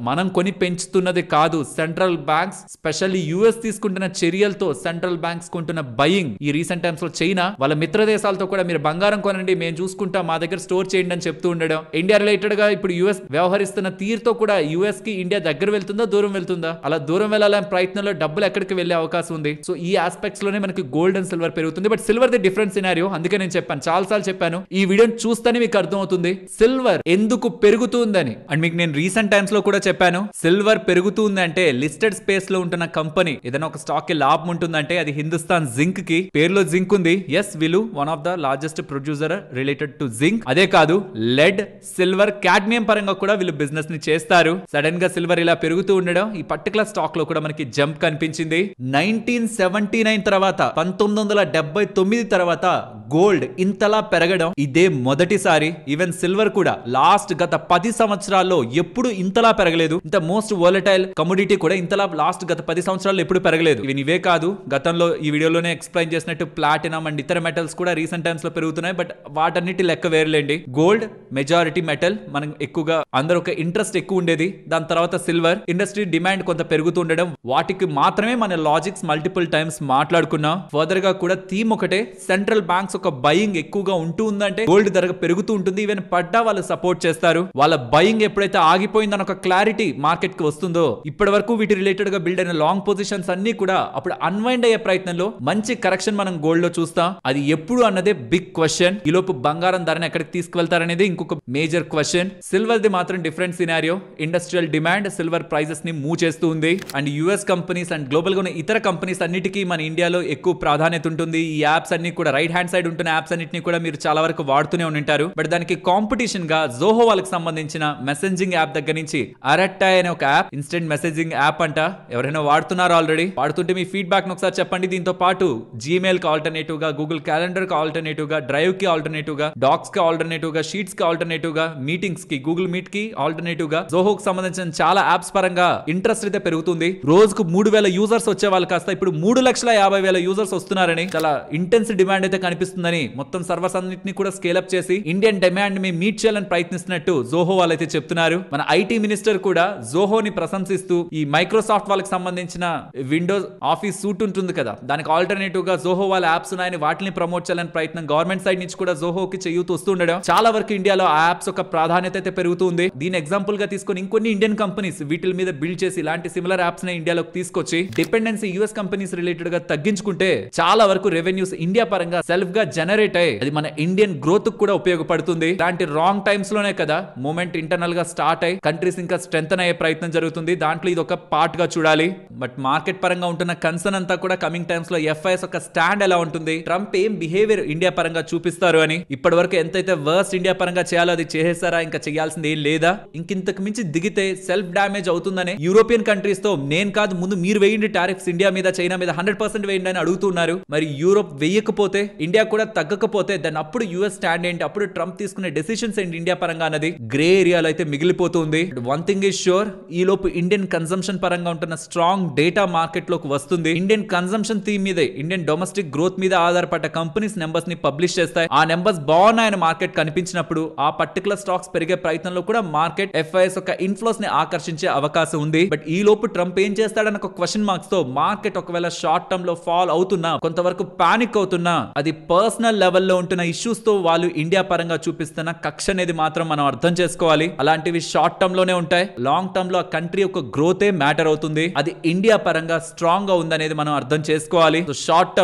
మనం కొని పెంచుతున్నది కాదు. సెంట్రల్ బ్యాంక్స్ స్పెషల్లీ యుఎస్ తీసుకుంటున్న చర్యలతో సెంట్రల్ బ్యాంక్స్ కొంటున్న బయింగ్, ఈ రీసెంట్ టైమ్స్ లో చైనా వాళ్ళ మిత్ర దేశాలతో కూడా మీరు బంగారం కొనండి, మేము చూసుకుంటాం, మా దగ్గర స్టోర్ చేయండి అని చెప్తూ ఉండడం. ఇండియా రిలేటెడ్ గా ఇప్పుడు యుఎస్ వ్యవహరిస్తున్న తీరుతో కూడా యుఎస్ కి ఇండియా దగ్గర వెళ్తుందా దూరం వెళ్తుందా? అలా దూరం వెళ్ళాలనే ప్రయత్నంలో డబ్బులు ఎక్కడికి వెళ్లే అవకాశం ఉంది. సో ఈ ఆస్పెక్ట్స్ లోనే మనకి గోల్డ్ అండ్ సిల్వర్ పెరుగుతుంది. But silver the different scenario. అందుకే నేను చెప్పాను, చాలా సార్లు చెప్పాను, ఈ వీడియోని చూస్తేనే మీకు అర్థమవుతుంది సిల్వర్ ఎందుకు పెరుగుతుందని. అండ్ మీకు నేను రీసెంట్ టైమ్స్ లో కూడా చెప్పాను, సిల్వర్ పెరుగుతుంది అంటే లిస్టెడ్ స్పేస్ లో ఉంటున్న కంపెనీ ఏదైనా ఒక స్టాక్ కి లాభం ఉంటుందంటే అది హిందుస్థాన్ జింక్ కి. పేరులో జింక్ ఉంది. ఎస్, వీళ్ళు one of the largest producer related to zinc. అదే కాదు, లెడ్, సిల్వర్, కాడ్మియం పరంగా కూడా వీళ్ళు బిజినెస్ ని చేస్తారు. సడన్ గా సిల్వర్ ఇలా పెరుగుతూ ఉండడం ఈ పర్టికులర్ స్టాక్ లో కూడా మనకి జంప్ కనిపించింది. 1979 తర్వాత 1979 తర్వాత గోల్డ్ ఇంతలా పెరగడం ఇదే మొదటిసారి. ఈవెన్ సిల్వర్ కూడా లాస్ట్ గత 10 సంవత్సరాల్లో ఎప్పుడు ఇంతలా పెరగలేదు. ఇంత మోస్ట్ వోలటైల్ కమోడిటీ కూడా ఇంతలా లాస్ట్ గత 10 సంవత్సరాల్లో ఎప్పుడు పెరగలేదు. ఇవే కాదు, గతంలో ఈ వీడియోలోనే ఎక్స్ప్లెయిన్ చేసినట్టు ప్లాటినం అండ్ ఇతర మెటల్స్ కూడా రీసెంట్ టైమ్స్ లో పెరుగుతున్నాయి. బట్ వాటన్నిటి లెక్క వేరులేండి. గోల్డ్ మెజారిటీ మెటల్, మనం ఎక్కువగా అందరూ ఒక ఇంట్రెస్ట్ ఎక్కువ ఉండేది. దాని తర్వాత సిల్వర్, ఇండస్ట్రీ డిమాండ్ కొంత పెరుగుతుండడం, వాటికి మాత్రమే మన లాజిక్స్ మల్టిపుల్ టైమ్స్ మాట్లాడుకున్నాం. ఫర్దర్ గా కూడా థీమ్ ఒకటే, సెంట్రల్ బ్యాంక్స్ ఒక బయింగ్ ఎక్కువగా ఉంటూ ఉందంటే గోల్డ్ ధర పెరుగుతూ ఉంటుంది. ఈవెన్ పడ్డా వాళ్ళు సపోర్ట్ చేస్తారు. వాళ్ళ బయింగ్ ఎప్పుడైతే ఆగిపోయిందని ఒక క్లారిటీ మార్కెట్ కి వస్తుందో, ఇప్పటి వరకు వీటి రిలేటెడ్ గా బిల్డ్ అయిన లాంగ్ పొజిషన్స్ అన్ని కూడా అప్పుడు అన్వైండ్ అయ్యే ప్రయత్నంలో మంచి కరెక్షన్ మనం గోల్డ్ లో చూస్తాం. అది ఎప్పుడు అన్నదే బిగ్ క్వశ్చన్. ఈ లోపు బంగారం ధరను ఎక్కడికి తీసుకువెళ్తారనేది ఇంకొక మేజర్ క్వశ్చన్. సిల్వర్ ది మాత్రం different scenario. Industrial demand silver prices ని మూవ్ చేస్తూ ఉంది. And US companies and global గా ఉన్న ఇతర కంపెనీస్ అన్నిటికీ మన ఇండియాలో ఎక్కువ ప్రాధాన్యత ఉంటుంది. ఈ యాప్స్ అన్ని కూడా రైట్ హ్యాండ్ సైడ్ ఉంటున్న యాప్స్ అన్నిటిని కూడా మీరు చాలా వరకు వాడుతూనే ఉంటారు. బట్ దానికి కాంపిటీషన్ గా జోహో వాళ్ళకి సంబంధించిన మెసేజింగ్ యాప్ దగ్గర నుంచి అరెట్టాయ్ అనే ఒక యాప్, ఇన్స్టెంట్ మెసేజింగ్ యాప్ అంట. ఎవరైనా వాడుతున్నారు ఆల్రెడీ? వాడుతుంటే మీ ఫీడ్బ్యాక్ ఒకసారి చెప్పండి. దీంతో పాటు జీమెయిల్ కి ఆల్టర్నేటివ్ గా, గూగుల్ క్యాలెండర్ కి ఆల్టర్నేటివ్ గా, డ్రైవ్ కి ఆల్టర్నేటివ్ గా, డాక్స్ కి ఆల్టర్నేటివ్ గా, షీట్స్ కి ఆల్టర్నేటివ్ గా, మీటింగ్స్ కి గూగుల్ మీట్ కి ఆల్టర్నేటివ్ గా జోహోకి సంబంధించిన చాలా యాప్స్ పరంగా ఇంట్రెస్ట్ అయితే పెరుగుతుంది. రోజుకు 3000 యూజర్స్ వచ్చారు వచ్చే వాళ్ళు కాస్త ఇప్పుడు 3,50,000 యూజర్స్ వస్తున్నారని, చాలా ఇంటెన్స్ డిమాండ్ అయితే కనిపిస్తుందని మొత్తం సర్వర్స్ అన్నింటినీ కూడా స్కేల్ అప్ చేసి ఇండియన్ డిమాండ్ ని మీట్ చేయాలని ప్రయత్నిస్తున్నట్టు జోహో వాళ్ళైతే చెప్తున్నారు. మన ఐటీ మినిస్టర్ కూడా జోహోని ప్రశంసిస్తూ ఈ మైక్రోసాఫ్ట్ వాళ్ళకి సంబంధించిన విండోస్ ఆఫీస్ సూట్ ఉంటుంది కదా, దానికి ఆల్టర్నేటివ్ గా జోహో వాళ్ళ యాప్స్ ఉన్నాయని వాటిని ప్రమోట్ చేయాలని ప్రయత్నం గవర్నమెంట్ సైడ్ నుంచి కూడా జోహోకి చేయూతూ వస్తుండడం, చాలా వరకు ఇండియాలో ఆ యాప్స్ ఒక ప్రాధాన్యత అయితే పెరుగుతుంది. దీని ఎగ్జాంపుల్ గా తీసుకొని ఇంకొన్ని ఇండియన్ కంపెనీస్ వీటి మీద బిల్డ్ చేసి ఇలాంటి సిమిలర్ యాప్స్ ని ఇండియాలోకి తీసుకొచ్చి డిపెండెన్సీ యూఎస్ కంపెనీస్ రిలేటెడ్ గా తగ్గించుకుంటే చాలా వరకు రెవెన్యూస్ ఇండియా పరంగా సెల్ఫ్ గా జనరేట్ అయ్యి అది మన ఇండియన్ గ్రోత్ కూడా ఉపయోగపడుతుంది. ఇలాంటి రాంగ్ టైమ్స్ లోనే కదా మూమెంట్ ఇంటర్నల్ గా స్టార్ట్ అయ్యి కంట్రీస్ ఇంకా స్ట్రెంథెన్ అయ్యే ప్రయత్నం జరుగుతుంది. దాంట్లో ఇది ఒక పార్ట్ గా చూడాలి. బట్ మార్కెట్ పరంగా ఉంటున్న కన్సర్న్ అంతా కూడా కమింగ్ టైమ్స్ లో ఎఫ్ఐఎస్ ఒక స్టాండ్ ఎలా ఉంటుంది, ట్రంప్ ఏం బిహేవియర్ ఇండియా పరంగా చూపిస్తారు అని. ఇప్పటి వరకు ఎంతైతే వర్స్ట్ ఇండియా పరంగా చేయాలో అది చేసేసారా, ఇంకా చేయాల్సింది ఏం లేదా, ఇంకింతకు మించి దిగితే సెల్ఫ్ డామేజ్ అవుతుందని యూరోపియన్ కంట్రీస్ తో నేను కాదు ముందు మీరు వేయండి టారిఫ్స్ ఇండియా మీద చైనా మీద 100% వేయండి అని అడుగుతున్నారు. మరి యూరోప్ వేయకపోతే ఇండియా కూడా తగ్గకపోతే దాని అప్పుడు యూఎస్ స్టాండ్ ఏంటి, అప్పుడు ట్రంప్ తీసుకునే డెసిషన్స్ ఏంటి ఇండియా పరంగా అన్నది గ్రే ఏరియాలో అయితే మిగిలిపోతుంది. వన్ థింగ్ ఇస్ ష్యూర్, ఈ లోపు ఇండియన్ కన్సంప్షన్ పరంగా ఉంటున్న స్ట్రాంగ్ డేటా మార్కెట్ లోకి వస్తుంది. ఇండియన్ కన్సంప్షన్ థీమ్ మీదే ఇండియన్ డొమెస్టిక్ గ్రోత్ మీద ఆధారపడ్డ కంపెనీస్ నెంబర్స్ ని పబ్లిష్ చేస్తాయి. ఆ నెంబర్స్ బాగున్నాయని మార్కెట్ కనిపించినప్పుడు ఆ పర్టికులర్ స్టాక్స్ పెరిగే ప్రయత్నంలో కూడా మార్కెట్ ఎఫ్ఐఎస్ ఒక ఇన్ఫ్లోస్ ని ఆకర్షించే అవకాశం ఉంది. బట్ ఈ లోపు ట్రంప్ ఏం చేస్తాడన్న ఒక క్వశ్చన్ మార్క్స్ తో మార్కెట్ ఒకవేళ షార్ట్ టర్మ్ లో ఫాల్ అవుతున్నా, కొంతవరకు పానిక్ అవుతున్నా, అది పర్సనల్ లెవెల్లో ఉంటున్న ఇష్యూస్ తో వాళ్ళు ఇండియా పరంగా చూపిస్తున్న కక్ష అనేది మాత్రం మనం అర్థం చేసుకోవాలి. అలాంటివి షార్ట్ టర్మ్ లోనే ఉంటాయి. లాంగ్ టర్మ్ లో ఆ కంట్రీ యొక్క గ్రోతే మ్యాటర్ అవుతుంది. అది ఇండియా పరంగా స్ట్రాంగ్ గా ఉందనేది మనం అర్థం చేసుకోవాలి. షార్ట్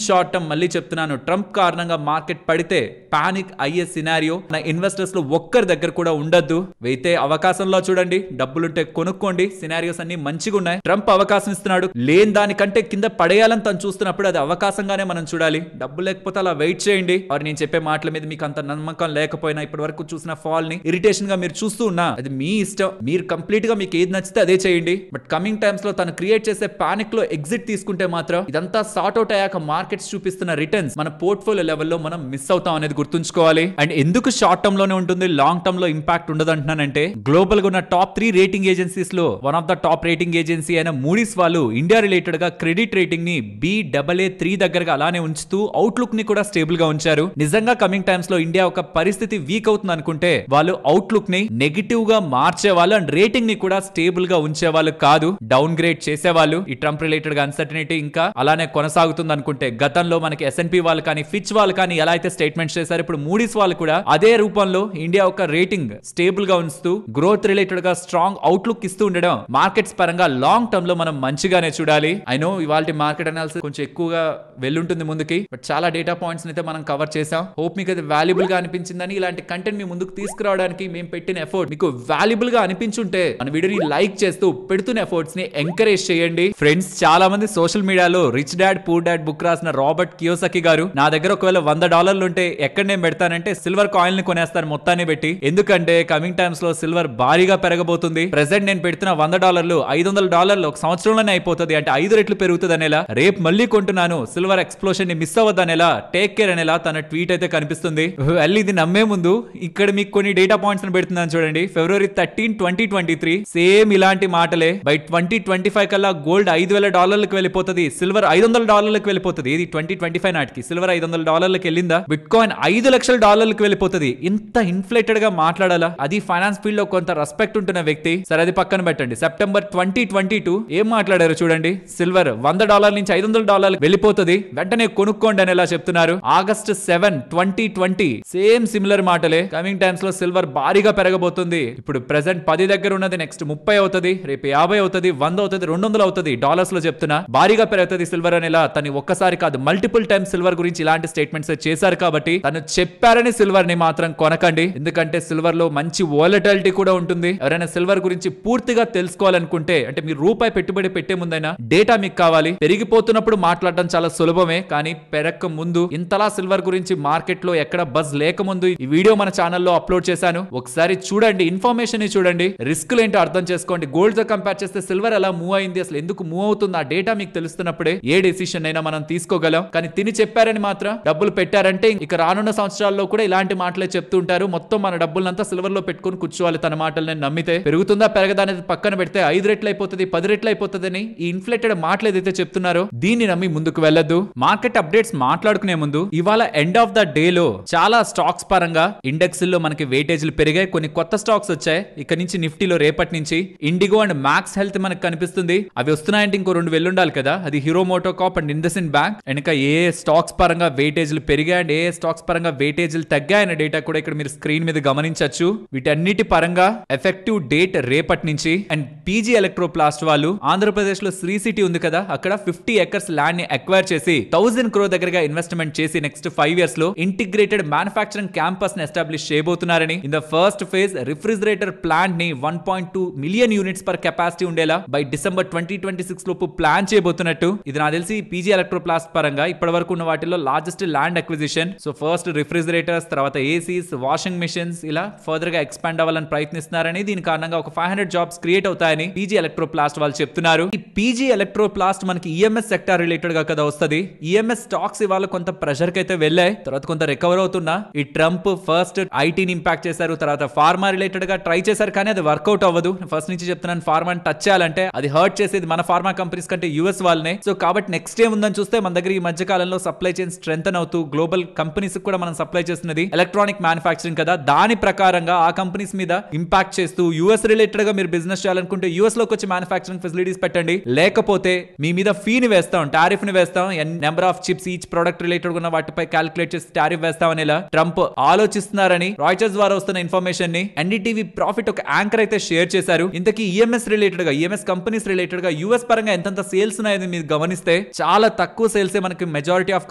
టర్మ్ మళ్ళీ చెప్తున్నాను, ట్రంప్ కారణంగా మార్కెట్ పడితే పానిక్ అయ్యే సినారియో నా ఇన్వెస్టర్స్ లో ఒక్కరి దగ్గర కూడా ఉండద్దు. అయితే అవకాశంలో చూడండి, డబ్బులుంటే కొనుక్కోండి. సినారియోస్ అన్ని మంచిగా ఉన్నాయి. ట్రంప్ అవకాశం ఇస్తున్నాడు, లేని దానికంటే కింద పడేయాలని తను చూస్తున్నప్పుడు అది అవకాశంగానే మనం చూడాలి. డబ్బు లేకపోతే అలా వెయిట్ చేయండి. మరి నేను చెప్పే మాటల మీద మీకు అంత నమ్మకం లేకపోయినా ఇప్పటి వరకు చూసిన ఫాల్ ని ఇరిటేషన్ గా మీరు చూస్తూ ఉన్నా అది మీ ఇష్టం. మీరు కంప్లీట్ గా మీకు ఏది నచ్చితే అదే చేయండి. బట్ కమింగ్ టైమ్స్ లో తను క్రియేట్ చేసే పానిక్ లో ఎగ్జిట్ తీసుకుంటే మాత్రం ఇదంతా సార్ట్ అవుట్ అయ్యాక మార్కెట్స్ చూపిస్తున్న రిటర్న్స్ మన పోర్ట్ఫోలియో లెవెల్లో మనం మిస్ అవుతాం అనేది గుర్తుంచుకోవాలి. అండ్ ఎందుకు షార్ట్ టర్మ్ లోనే ఉంటుంది, లాంగ్ టర్మ్ లో ఇంపాక్ట్ ఉండదు అంటున్నానంటే, గ్లోబల్ గా ఉన్న టాప్ 3 రేటింగ్ ఏజెన్సీస్ లో one of the top rating agency అయిన మూడీస్ వాళ్ళు ఇండియా రిలేటెడ్ గా క్రెడిట్ రేటింగ్ ని BAA3 దగ్గరగా అలానే ఉంచుతూ అవుట్లుక్ ని కూడా స్టేబుల్ గా ఉంచారు. నిజంగా కమింగ్ టైమ్స్ లో ఇండియా ఒక పరిస్థితి వీక్ అవుతుంది అనుకుంటే వాళ్ళు అవుట్లుక్ ని నెగిటివ్ గా మార్చేవాళ్ళు అండ్ రేటింగ్ ని కూడా స్టేబుల్ గా ఉంచేవాళ్ళు కాదు, డౌన్ గ్రేడ్ చేసేవాళ్ళు. ఈ ట్రంప్ రిలేటెడ్ గా అన్సర్టనిటీ ఇంకా అలానే కొనసాగుతుంది అనుకుంటే, గతంలో మనకి S&P వాళ్ళు కానీ ఫిచ్ వాళ్ళు కానీ ఎలా అయితే స్టేట్మెంట్స్ చేశారు, ఇప్పుడు మూడీస్ వాళ్ళు కూడా అదే రూపంలో ఇండియా ఒక రేటింగ్ స్టేబుల్ గా ఉంచుతూ గ్రోత్ రిలేటెడ్ గా స్ట్రాంగ్ అవుట్లుక్ ఇస్తూ ఉండడం మార్కెట్స్ పరంగా లాంగ్ టర్మ్ లో మనం మంచిగానే చూడాలి. ఐ నో ఇవాళ మార్కెట్ అనాలిసిస్ కొంచెం ఎక్కువగా వెళ్ళుంటుంది ముందుకి, బట్ చాలా డేటా పాయింట్స్ అయితే మనం కవర్ చేసాం. హోప్ మీకు అది వాల్యుబుల్ గా అనిపించిందని, ఇలాంటి కంటెంట్ మీ ముందుకు తీసుకురావడానికి మేము పెట్టిన ఎఫర్ట్ మీకు వాల్యుబుల్ గా అనిపించుంటే మన వీడియోని లైక్ చేస్తూ పెడుతున్న ఎఫర్ట్స్ ని ఎంకరేజ్ చేయండి. ఫ్రెండ్స్, చాలా మంది సోషల్ మీడియాలో rich dad poor dad book రాసిన రాబర్ట్ కియోసాకి గారు నా దగ్గర ఒకవేళ $100 ఉంటే ఎక్కడ నేను పెడతానంటే సిల్వర్ కాయిన్ ని కొనేస్తాను మొత్తాన్ని పెట్టి. ఎందుకంటే కమింగ్ టైమ్స్ లో సిల్వర్ భారీగా పెరగబోతుంది. ప్రెసెంట్ నేను పెడుతున్న $100 $500 ఒక సంవత్సరంలోనే అయిపోతుంది, అంటే 5 రెట్లు పెరుగుతుంది అనేలా. రేపు మళ్ళీ కొంటున్నాను, సిల్వర్ ఎక్స్ప్లోషన్ ని మిస్ అవ్వద్దు అనేలా, టేక్ కేర్ అనేలా తన ట్వీట్ అయితే కనిపిస్తుంది. వెళ్ళి ఇది నమ్మే ముందు ఇక్కడ మీకు కొన్ని డేటా పాయింట్స్ పెడుతున్నాను చూడండి. February 13, 2023 సేమ్ ఇలాంటి మాటలే. బై 2025 కల్లా గోల్డ్ $5,000 వెళ్ళిపోతుంది, సిల్వర్ $500 వెళ్ళిపోతుంది. ఇది 2025 నాటికి సిల్వర్ $500 వెళ్ళిందా, బిట్ కాయిన్ $5 లక్షల వెళ్ళిపోతుంది. ఇంత ఇన్ఫ్లేటెడ్ గా మాట్లాడాలా? అది ఫైనాన్స్ ఫీల్డ్ లో కొంత రెస్పెక్ట్ ఉంటున్న వ్యక్తి. సరే అది పక్కన పెట్టండి. సెప్టెంబర్ 2022 ఏం మాట్లాడారు చూడండి. సిల్వర్ $100 నుంచి $500 వెళ్ళిపోతుంది, వెంటనే కొనుక్కోండి అని ఎలా చెప్తున్నారు. August 7, 2020 సేమ్ సిమిలర్ మాటలే. కమింగ్ టైమ్స్ లో సిల్వర్ భారీగా పెరగబోతుంది. ఇప్పుడు ప్రెసెంట్ 10 దగ్గర ఉన్నది నెక్స్ట్ 30 అవుతుంది, రేపు 50 అవుతుంది, 100 అవుతుంది, 200 అవుతుంది. డాలర్స్ లో చెప్తున్నా భారీగా పెరుగుతుంది సిల్వర్ అనేలా. తను ఒక్కసారి కాదు మల్టిపుల్ టైమ్స్ సిల్వర్ గురించి ఇలాంటి స్టేట్మెంట్స్ చేశారు కాబట్టి తను చెప్పారని సిల్వర్ ని మాత్రం కొనకండి. ఎందుకంటే సిల్వర్ లో మంచి వోలటిలిటీ కూడా ఉంటుంది. ఎవరైనా సిల్వర్ గురించి పూర్తిగా తెలుసుకోవాలనుకుంటే, అంటే మీరు రూపాయి పెట్టుబడి పెట్టే ముందైనా డేటా మీకు కావాలి. పెరిగిపోతున్నప్పుడు మాట్లాడడం చాలా సులభమే, కానీ పెరక్క ముందు ఇంతలా సిల్వర్ గురించి మార్కెట్ లో ఎక్కడ బజ్ లేకముందు ఈ వీడియో మన ఛానల్లో అప్లోడ్ చేశాను. ఒకసారి చూడండి, ఇన్ఫర్మేషన్ ని చూడండి, రిస్క్ ఏంటో అర్థం చేసుకోండి. గోల్డ్ తో కంపేర్ చేస్తే సిల్వర్ ఎలా మూవ్ అయింది, అసలు ఎందుకు మూవ్ అవుతుంది, ఆ డేటా మీకు తెలుస్తున్నప్పుడే ఏ డెసిషన్ అయినా మనం తీసుకోగలం. కానీ తిని చెప్పారని మాత్రం డబ్బులు పెట్టారంటే ఇక రానున్న సంవత్సరాల్లో కూడా ఇలాంటి మాటలే చెప్తూ ఉంటారు. మొత్తం మన డబ్బులంతా సిల్వర్ లో పెట్టుకుని కూర్చోవాలి. తన మాటలు నేను నమ్మితే పెరుగుతుందా పెరగదా అనేది పక్కన పెడితే 5 రెట్లు అయిపోతుంది, 10 రెట్లు అయిపోతుంది అని ఈ ఇన్ఫ్లేటెడ్ మాటలు ఏదైతే చెప్తున్నారో దీన్ని నమ్మి ముందుకు వెళ్ళొద్దు. మార్కెట్ అప్డేట్స్ మాట్లాడుకునే ముందు ఇవాళ ఎండ్ ఆఫ్ ద డే లో చాలా స్టాక్స్ పరంగా ఇండెక్స్ లో మనకి వెయిటేజ్లు పెరిగాయి, కొన్ని కొత్త స్టాక్స్ వచ్చాయి. ఇక నుంచి నిఫ్టీలో రేపటి నుంచి ఇండిగో అండ్ మ్యాక్స్ హెల్త్ మనకు కనిపిస్తుంది. అవి వస్తున్నాయంటే ఇంకో 2 వెళ్ళుండాలి కదా. అది హీరో మోటోకాప్ అండ్ ఇండస్ఇండ్ బ్యాంక్. వెనక ఏ స్టాక్స్ పరంగా వెయిటేజ్లు పెరిగాయి అండ్ ఏ స్టాక్స్ పరంగా వెయిటేజ్లు తగ్గాయన్న డేటా కూడా ఇక్కడ మీరు స్క్రీన్ మీద గమనించవచ్చు. వీటన్నిటి పరంగా ఎఫెక్టివ్ డేట్ రేపటి నుంచి. అండ్ పీజీ ఎలక్ట్రోప్లాస్ట్ వాళ్ళు ఆంధ్రప్రదేశ్ లో శ్రీ సిటీ ఉంది కదా, అక్కడ 50 ఎకర్స్ ల్యాండ్ ని అక్వైర్ చేసి 1000 crore దగ్గరగా ఇన్వెస్ట్మెంట్ చేసి నెక్స్ట్ 5 years లో ఇంటిగ్రేటెడ్ మ్యానుఫాక్చరింగ్ క్యాంపస్ ని ఎస్టాబ్లిష్ చేయబోతున్నారని. In the first phase refrigerator plant ని 1.2 million units పర్ కెపాసిటీ ఉండేలా బై డిసెంబర్ 2026 లోపు ప్లాన్ చేయబోతున్నట్టు. ఇది నాకు తెలిసి పీజీ ఎలక్ట్రోప్లాస్ట్ పరంగా ఇప్పటి వరకు ఉన్న వాటిలో largest land acquisition. So first refrigerators, తర్వాత ఏసీస్, వాషింగ్ మిషన్స్ ఇలా ఫర్దర్ గా ఎక్స్పాండ్ అవ్వాలని ప్రయత్నిస్తున్నారని. దీని కారణంగా ఒక 500 jobs క్రియేట్ అవుతాయని పీజీ ఎలక్ట్రోప్లాస్ట్ వాళ్ళు చెప్తున్నారు. ఈ పీజీ ఎలక్ట్రోప్లాస్ట్ మనకి ఈఎంఎస్ సెక్టార్ రిలేటెడ్ గా కదా వస్తుంది. ఈఎంఎస్ స్టాక్స్ ఇవాళ కొంత ప్రెషర్ కి అయితే వెళ్ళాయి, తర్వాత కొంత రికవర్ అవుతున్నా. ఈ ట్రంప్ ఫస్ట్ ఐటీని ఇంపాక్ట్ చేశారు, తర్వాత ఫార్మా రిలేటెడ్ గా ట్రై చేశారు, కానీ అది వర్కౌట్ అవ్వదు. ఫస్ట్ నుంచి చెప్తున్నాను, ఫార్మాని టచ్ చేయాలంటే అది హర్ట్ చేసేది మన ఫార్మా కంపెనీస్ కంటే యూఎస్ వాళ్ళనే. సో కాబట్టి నెక్స్ట్ ఏముందని చూస్తే మన దగ్గర ఈ మధ్య కాలంలో సప్లై చైన్ స్ట్రెంథన్ అవుతూ గ్లోబల్ కంపెనీస్ కూడా మనం సప్లై చేస్తున్నది ఎలక్ట్రానిక్ మ్యానుఫాక్చరింగ్ కదా. దాని ప్రకారంగా ఆ కంపెనీస్ మీద ఇంపాక్ట్ చేస్తూ యూఎస్ రిలేటెడ్ గా మీరు బిజినెస్ చేయాలనుకుంటే యూఎస్ లోకి వచ్చి మ్యానుఫాక్చరింగ్ ఫెసిలిటీస్ పెట్టండి, లేకపోతే మీ మీద ఫీని వేస్తాం, టారిఫ్ ని వేస్తాం, number of chips each product related ఉన్న వాటిపై క్యాలిక్యులేట్ చేసి టారిఫ్ వేస్తాం అనేలా ట్రంప్ ఆలోచిస్తున్నారని రాయిటర్స్ ద్వారా వస్తున్న ఇన్ఫర్మేషన్ ని ఎన్డీటీవీ ప్రాఫిట్ ఒక యాంకర్ అయితే షేర్ చేశారు. ఇంతకీ ఈఎంఎస్ రిలేటెడ్ గా, ఈఎంఎస్ కంపెనీస్ రిలేటెడ్ గా యూఎస్ పరంగా ఎంతంత సేల్స్ ఉన్నాయని మీరు గమనిస్తే చాలా తక్కువ సేల్స్ మనకి మెజారిటీ ఆఫ్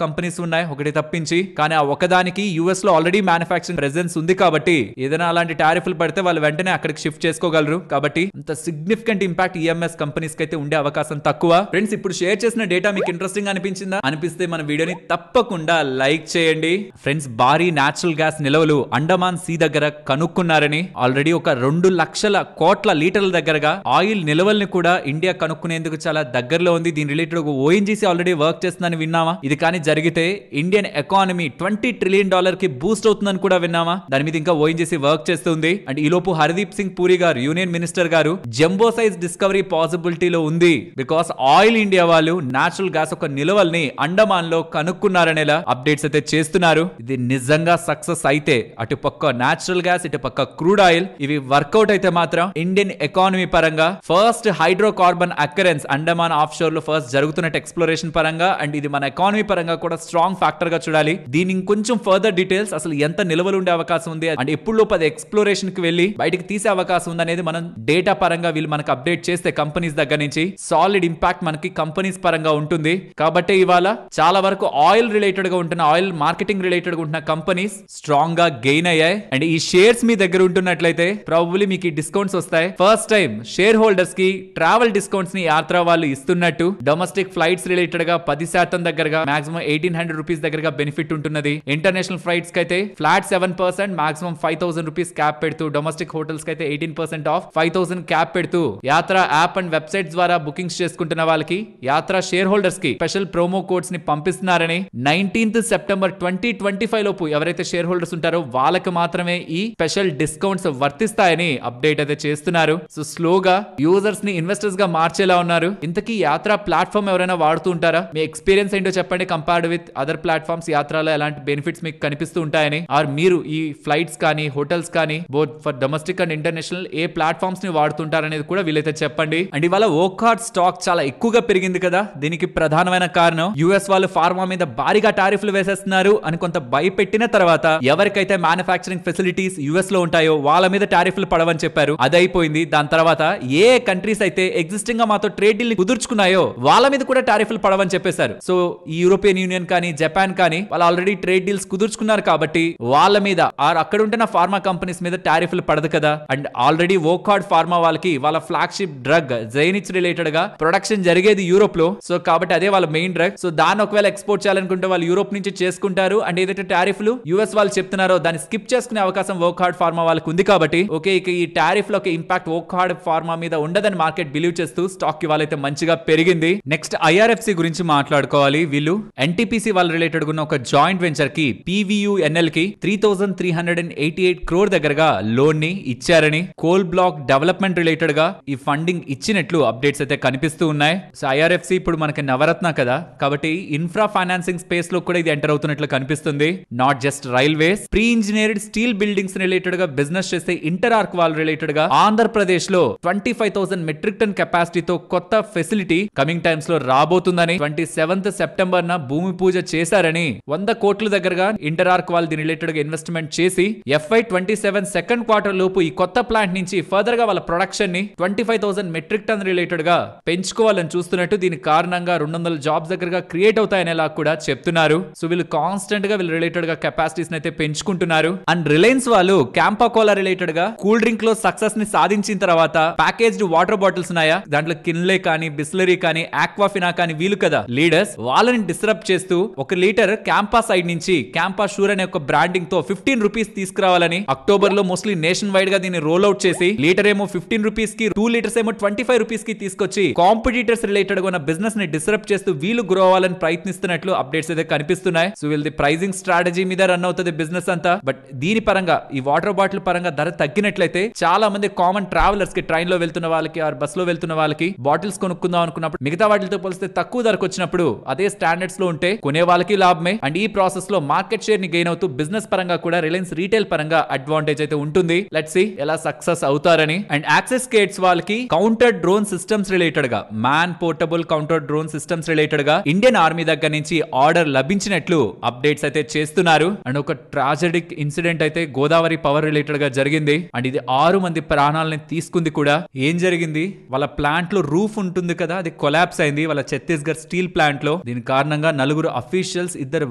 కంపెనీస్ ఉన్నాయి, ఒకటి తప్పించి. కానీ ఆ ఒకదానికి యూఎస్ లో ఆల్రెడీ మ్యానుఫాక్చరింగ్ ప్రెజెన్స్ ఉంది కాబట్టి ఏదైనా అలాంటి టారిఫ్లు పడితే వాళ్ళు వెంటనే అక్కడికి షిఫ్ట్ చేసుకోగలరు. కాబట్టి అంత సిగ్నిఫికెంట్ ఇంపాక్ట్ ఈఎంఎస్ కంపెనీస్ కి అయితే ఉండే అవకాశం తక్కువ. ఫ్రెండ్స్, ఇప్పుడు షేర్ చేసిన డేటా మీకు ఇంట్రెస్టింగ్ అనిపించిందా? అనిపిస్తే మన వీడియోని తప్పకుండా లైక్ చేయండి. ఫ్రెండ్స్, భారీ నేచురల్ గ్యాస్ నిల్వలు అండమాన్ సీ దగ్గర కనుక్కున్నారని, ఆల్రెడీ ఒక 2 లక్షల కోట్ల లీటర్ల దగ్గరగా ఆయిల్ నిల్వల్ని కూడా ఇండియా కనుక్కునేందుకు చాలా దగ్గరలో ఉంది. దీని రిలేటెడ్ ఒక ఓఎన్జీసీ ఆల్రెడీ వర్క్ చేస్తుందని విన్నామా? ఇది కానీ జరిగితే ఇండియన్ ఎకానమీ $20 trillion కి బూస్ట్ అవుతుందని కూడా విన్నామా? దాని మీద ఇంకా ఓఎన్జీసీ వర్క్ చేస్తుంది. అండ్ ఈ లోపు హర్దీప్ సింగ్ పూరి గారు, యూనియన్ మినిస్టర్ గారు, జంబో సైజ్ డిస్కవరీ పాసిబిలిటీలో ఉంది. బికాస్ ఆయిల్ ఇండియా వాళ్ళు నేచురల్ గ్యాస్ ఒక నిల్వల్ని అండమాన్ లో కనుక్కున్నారనేలా అప్డేట్స్ అయితే చేస్తున్నారు. ఇది నిజంగా సక్సెస్ అయితే అటు పక్క నేచురల్ గ్యాస్, ఇటు పక్క క్రూడ్ ఆయిల్ ఇవి వర్కౌట్ అయితే మాత్రం ఇండియన్ ఎకానమీ పరంగా first hydrocarbon occurrence Andaman of షోర్ లో ఫస్ట్ జరుగుతున్న ఎక్స్ప్లోరేషన్ పరంగా, అండ్ ఇది మన ఎకానమీ పరంగా కూడా స్ట్రాంగ్ ఫ్యాక్టర్ గా చూడాలి. దీని ఇంకొంచెం ఫర్దర్ డీటెయిల్స్, అసలు ఎంత నిల్వలు ఉండే అవకాశం ఉంది అండ్ ఎప్పుడు లోపు అది ఎక్స్ప్లోరేషన్ కి వెళ్ళి బయటకు తీసే అవకాశం ఉంది అనేది మనం డేటా పరంగా వీళ్ళు మనకు అప్డేట్ చేస్తే కంపెనీస్ దగ్గర నుంచి సాలిడ్ ఇంపాక్ట్ మనకి కంపెనీస్ పరంగా ఉంటుంది. కాబట్టి ఇవాళ చాలా వరకు ఆయిల్ రిలేటెడ్ గా ఉంటున్న, ఆయిల్ మార్కెటింగ్ రిలేటెడ్ గా ఉంటున్న కంపెనీస్ స్ట్రాంగ్ గా గెయిన్ అయ్యాయి. అండ్ ఈ షేర్స్ మీ దగ్గర ఉంటున్నట్లయితే ప్రాబబ్లీ మీకు ఈ డిస్కౌంట్స్ వస్తాయి. ఫస్ట్ టైం షేర్ హోల్డర్స్ కి ట్రావెల్ డిస్కౌంట్స్ ని యాత్ర వాళ్ళు ఇస్తున్నట్టు. డొమెస్టిక్ ఫ్లైట్స్ రిలేటెడ్ గా 10% దగ్గరగా మాక్సిమం 1800 రూపీస్ దగ్గరగా బెనిఫిట్ ఉంటున్నది. ఇంటర్నేషనల్ ఫ్లైట్స్ కి అయితే ఫ్లాట్ 7%, మాక్సిమం 5000 రూపీస్ క్యాప్ పెడుతూ, డొమెస్టిక్ హోటల్స్ కి అయితే 18% ఆఫ్ 5000 క్యాప్ పెడుతూ యాత్ర యాప్ అండ్ వెబ్సైట్ ద్వారా బుకింగ్స్ చేసుకుంటున్న వాళ్ళకి, యాత్ర షేర్ హోల్డర్స్ కి స్పెషల్ ప్రోమో కోడ్స్ ని పంపిస్తున్నారని. 19th సెప్టెంబర్ 2025 లోపు ఎవరైతే షేర్ హోల్డర్స్ ఉంటారో వాళ్ళకి మాత్రమే ఈ స్పెషల్ డిస్కౌంట్స్ వర్తిస్తాయని అప్డేట్ అయితే చేస్తున్నారు. సో స్లోగా యూజర్స్ ని ఇన్వెస్టర్స్ గా మార్చేలా ఉన్నారు. ఇంతకీ యాత్ర ప్లాట్ఫామ్ ఎవరైనా వాడుతూ ఉంటారా? మీ ఎక్స్పీరియన్స్ ఏంటో చెప్పండి. కంపేర్డ్ విత్ అదర్ ప్లాట్ఫామ్స్ యాత్రలో ఎలాంటి బెనిఫిట్స్ మీకు కనిపిస్తూ ఉంటాయని, ఆర్ మీరు ఈ ఫ్లైట్స్ కానీ హోటల్స్ కానీ both for domestic and international A platforms ని వాడుతుంటారనేది కూడా వీలైతే చెప్పండి. అండ్ ఇవాళ వోకార్డ్ స్టాక్ చాలా ఎక్కువగా పెరిగింది కదా. దీనికి ప్రధానమైన కారణం యుఎస్ వాళ్ళు ఫార్మా మీద భారీగా టారిఫ్లు వేసేస్తున్నారు అని కొంత భయపెట్టిన తర్వాత ఎవరికైతే మ్యానుఫాక్చరింగ్ ఫెసిలిటీస్ యుఎస్ లో ఉంటాయో వాళ్ళ మీద టారిఫ్లు పడవని చెప్పారు. అది అయిపోయింది. దాని తర్వాత ఏ కంట్రీస్ అయితే ఎగ్జిస్టింగ్ గా మాతో ట్రేడ్ డీల్ కుదుర్చుకున్నాయో వాళ్ళ మీద కూడా టారిఫ్లు పడవని చెప్పేశారు. సో ఈ యూరోపియన్ యూనియన్ కానీ జపాన్ కానీ వాళ్ళు ఆల్రెడీ ట్రేడ్ డీల్స్ కుదుర్చుకున్నారు కాబట్టి వాళ్ళ మీద అక్కడ ఉంటున్న ఫార్మా కంపెనీస్ మీద టారిఫ్లు పడదు కదా. అండ్ ఆల్రెడీ వోకార్డ్ ఫార్మా వాళ్ళకి వాళ్ళ ఫ్లాగ్షిప్ డ్రగ్ జైనిచ్ రిలేటెడ్ గా ప్రొడక్షన్ జరిగేది యూరోప్ లో. సో కాబట్టి అదే వాళ్ళ మెయిన్ డ్రగ్. సో దాన్ని ఒకవేళ ఎక్స్పోర్ట్ చేయాలనుకుంటే వాళ్ళు యూరోప్ నుంచి చేసుకుంటారు. అండ్ ఏదైతే టారిఫ్లు యుఎస్ వాళ్ళు చెప్తున్నారో దాన్ని స్కిప్ చేసుకునే అవకాశం వోకార్డ్ ఫార్మా వాళ్ళకి ఉంది. కాబట్టి ఓకే, ఇక ఈ టారిఫ్ లో ఇంపాక్ట్ వోకార్డ్ ఫార్మా మీద ఉండదని మార్కెట్ బిలీవ్ చేస్తూ స్టాక్ ఇవాళైతే మంచిగా పెరిగింది. నెక్స్ట్ ఐఆర్ఎఫ్సి గురించి మాట్లాడుకోవాలి. వీళ్ళు ఎన్టీపీసీ వాళ్ళ రిలేటెడ్ ఉన్న ఒక జాయింట్ వెంచర్ కి PVUNL కి 3388 crore దగ్గరగా లోన్ ని ఇచ్చారని, కోల్ బ్లాక్ డెవలప్మెంట్ రిలేటెడ్ గా ఈ ఫండింగ్ ఇచ్చినట్లు అప్డేట్స్ అయితే కనిపిస్తూ ఉన్నాయి. సో ఐఆర్ఎఫ్సి ఇప్పుడు మనకి నవరత్న కదా, కాబట్టి ఇన్ఫ్రా ఫైనాన్సింగ్ స్పేస్ లో కూడా ఇది ఎంటర్ అవుతున్నట్లు కనిపిస్తుంది. Not just railways, pre engineered steel buildings related గా బిజినెస్ చేసే ఇంటర్ ఆర్క్ వాల్ రిలేటెడ్ గా ఆంధ్రప్రదేశ్ లో 25,000 మెట్రిక్ టన్ కెపాసిటీతో కొత్త ఫెసిలిటీ కమింగ్ టైమ్స్ లో రాబోతుందని 27th సెప్టెంబర్ న భూమి పూజ చేశారని 100 కోట్ల దగ్గరగా ఇంటర్ ఆర్క్ వాల్ దీని రిలేటెడ్ గా ఇన్వెస్ట్మెంట్ చేసి FY27 సెకండ్ క్వార్టర్ లోపు ఈ కొత్త ప్లాంట్ నుంచి ఫర్దర్ గా వాళ్ళ ప్రొడక్షన్ ని 25,000 మెట్రిక్ టన్ రిలేటెడ్ గా పెంచుకోవాలని చూస్తున్నట్టు, దీని కారణంగా 200 జాబ్స్ దగ్గరగా క్రియేట్ అవుతాయనేలా కూడా చెప్తున్నారు. సో వీళ్ళు కాన్స్టెంట్ గా వీళ్ళు రిలేటెడ్ గా కెపాసిటీస్ అయితే పెంచుకుంటున్నారు. అండ్ రిలయన్స్ వాళ్ళు క్యాంపా కోలా రిలేటెడ్ గా కూల్ డ్రింక్ లో సక్సెస్ ని సాధించిన తర్వాత ప్యాకేజ్డ్ వాటర్ బాటిల్స్ ఉన్నాయా, దాంట్లో కిన్లే కానీ బిస్లరీ కానీ ఆక్వాఫినా కానీ వీళ్ళు కదా లీడర్స్, వాళ్ళని డిస్టర్బ్ చేస్తూ 1 లీటర్ క్యాంపా సైడ్ నుంచి క్యాంపా షూర్ అనే ఒక బ్రాండింగ్ తో 15 రూపీస్ తీసుకురావాలని అక్టోబర్ లో మోస్ట్లీ నేషన్ వైడ్ గా దీన్ని రోల్ అవుట్ చేసి లీటర్ ఏమో 15 రూపీస్ కి, 2 లీటర్స్ ఏమో 25 రూపీస్ కి తీసుకొచ్చి కాంపిటీటర్స్ రిలేటెడ్ గా ఉన్న బిజినెస్ ని డిస్టర్బ్ చేస్తూ వీళ్ళు గ్రో అవ్వాలని ప్రయత్నిస్తున్నట్లు అప్డేట్స్ అయితే కనిపిస్తున్నాయి. సో వీళ్ళది ప్రైజింగ్ స్ట్రాటజీ మీద రన్ అవుతుంది బిజినెస్ అంతా. బట్ దీని పరంగా ఈ వాటర్ బాటిల్ పరంగా ధర తగ్గినట్లయితే చాలా మంది కామన్ ట్రావెలర్స్ కి, ట్రైన్ లో వెళ్తున్న వాళ్ళకి ఆర్ బస్ లో వెళ్తున్న వాళ్ళకి బాటిల్స్ కొనుక్కుందాం అనుకున్నప్పుడు మిగతా వాటితో పోలిస్తే తక్కువ ధరకు వచ్చినప్పుడు అదే స్టాండర్డ్స్ లో ఉంటే కొనే వాళ్ళకి లాభమే. అండ్ ఈ ప్రాసెస్ లో మార్కెట్ షేర్ ని గెయిన్ అవుతూ బిజినెస్ పరంగా కూడా రిలయన్స్ రీటైల్ పరంగా అడ్వాంటేజ్ అయితే ఉంటుంది. లెట్స్ సీ ఎలా సక్సెస్ అవుతారని. అండ్ యాక్సెస్ కేట్స్ వాళ్ళకి కౌంటర్ డ్రోన్ సిస్టమ్స్ రిలేటెడ్ గా, man portable counter drone systems related గా ఇండియన్ ఆర్మీ దగ్గర నుంచి ఆర్డర్ లభించినట్లు అప్డేట్స్ అయితే చేస్తున్నారు. అండ్ ఒక ట్రాజెడిక్ ఇన్సిడెంట్ అయితే గోదావరి పవర్ రిలేటెడ్ గా జరిగింది. అండ్ ఇది 6 మంది ప్రాణాలని తీసుకుంది కూడా. ఏం జరిగింది, వాళ్ళ ప్లాంట్ లో రూఫ్ ఉంటుంది కదా, అది కొలాప్స్ అయింది వాళ్ళ ఛత్తీస్గఢ్ స్టీల్ ప్లాంట్ లో. దీని కారణంగా 4 అఫీషియల్స్, 2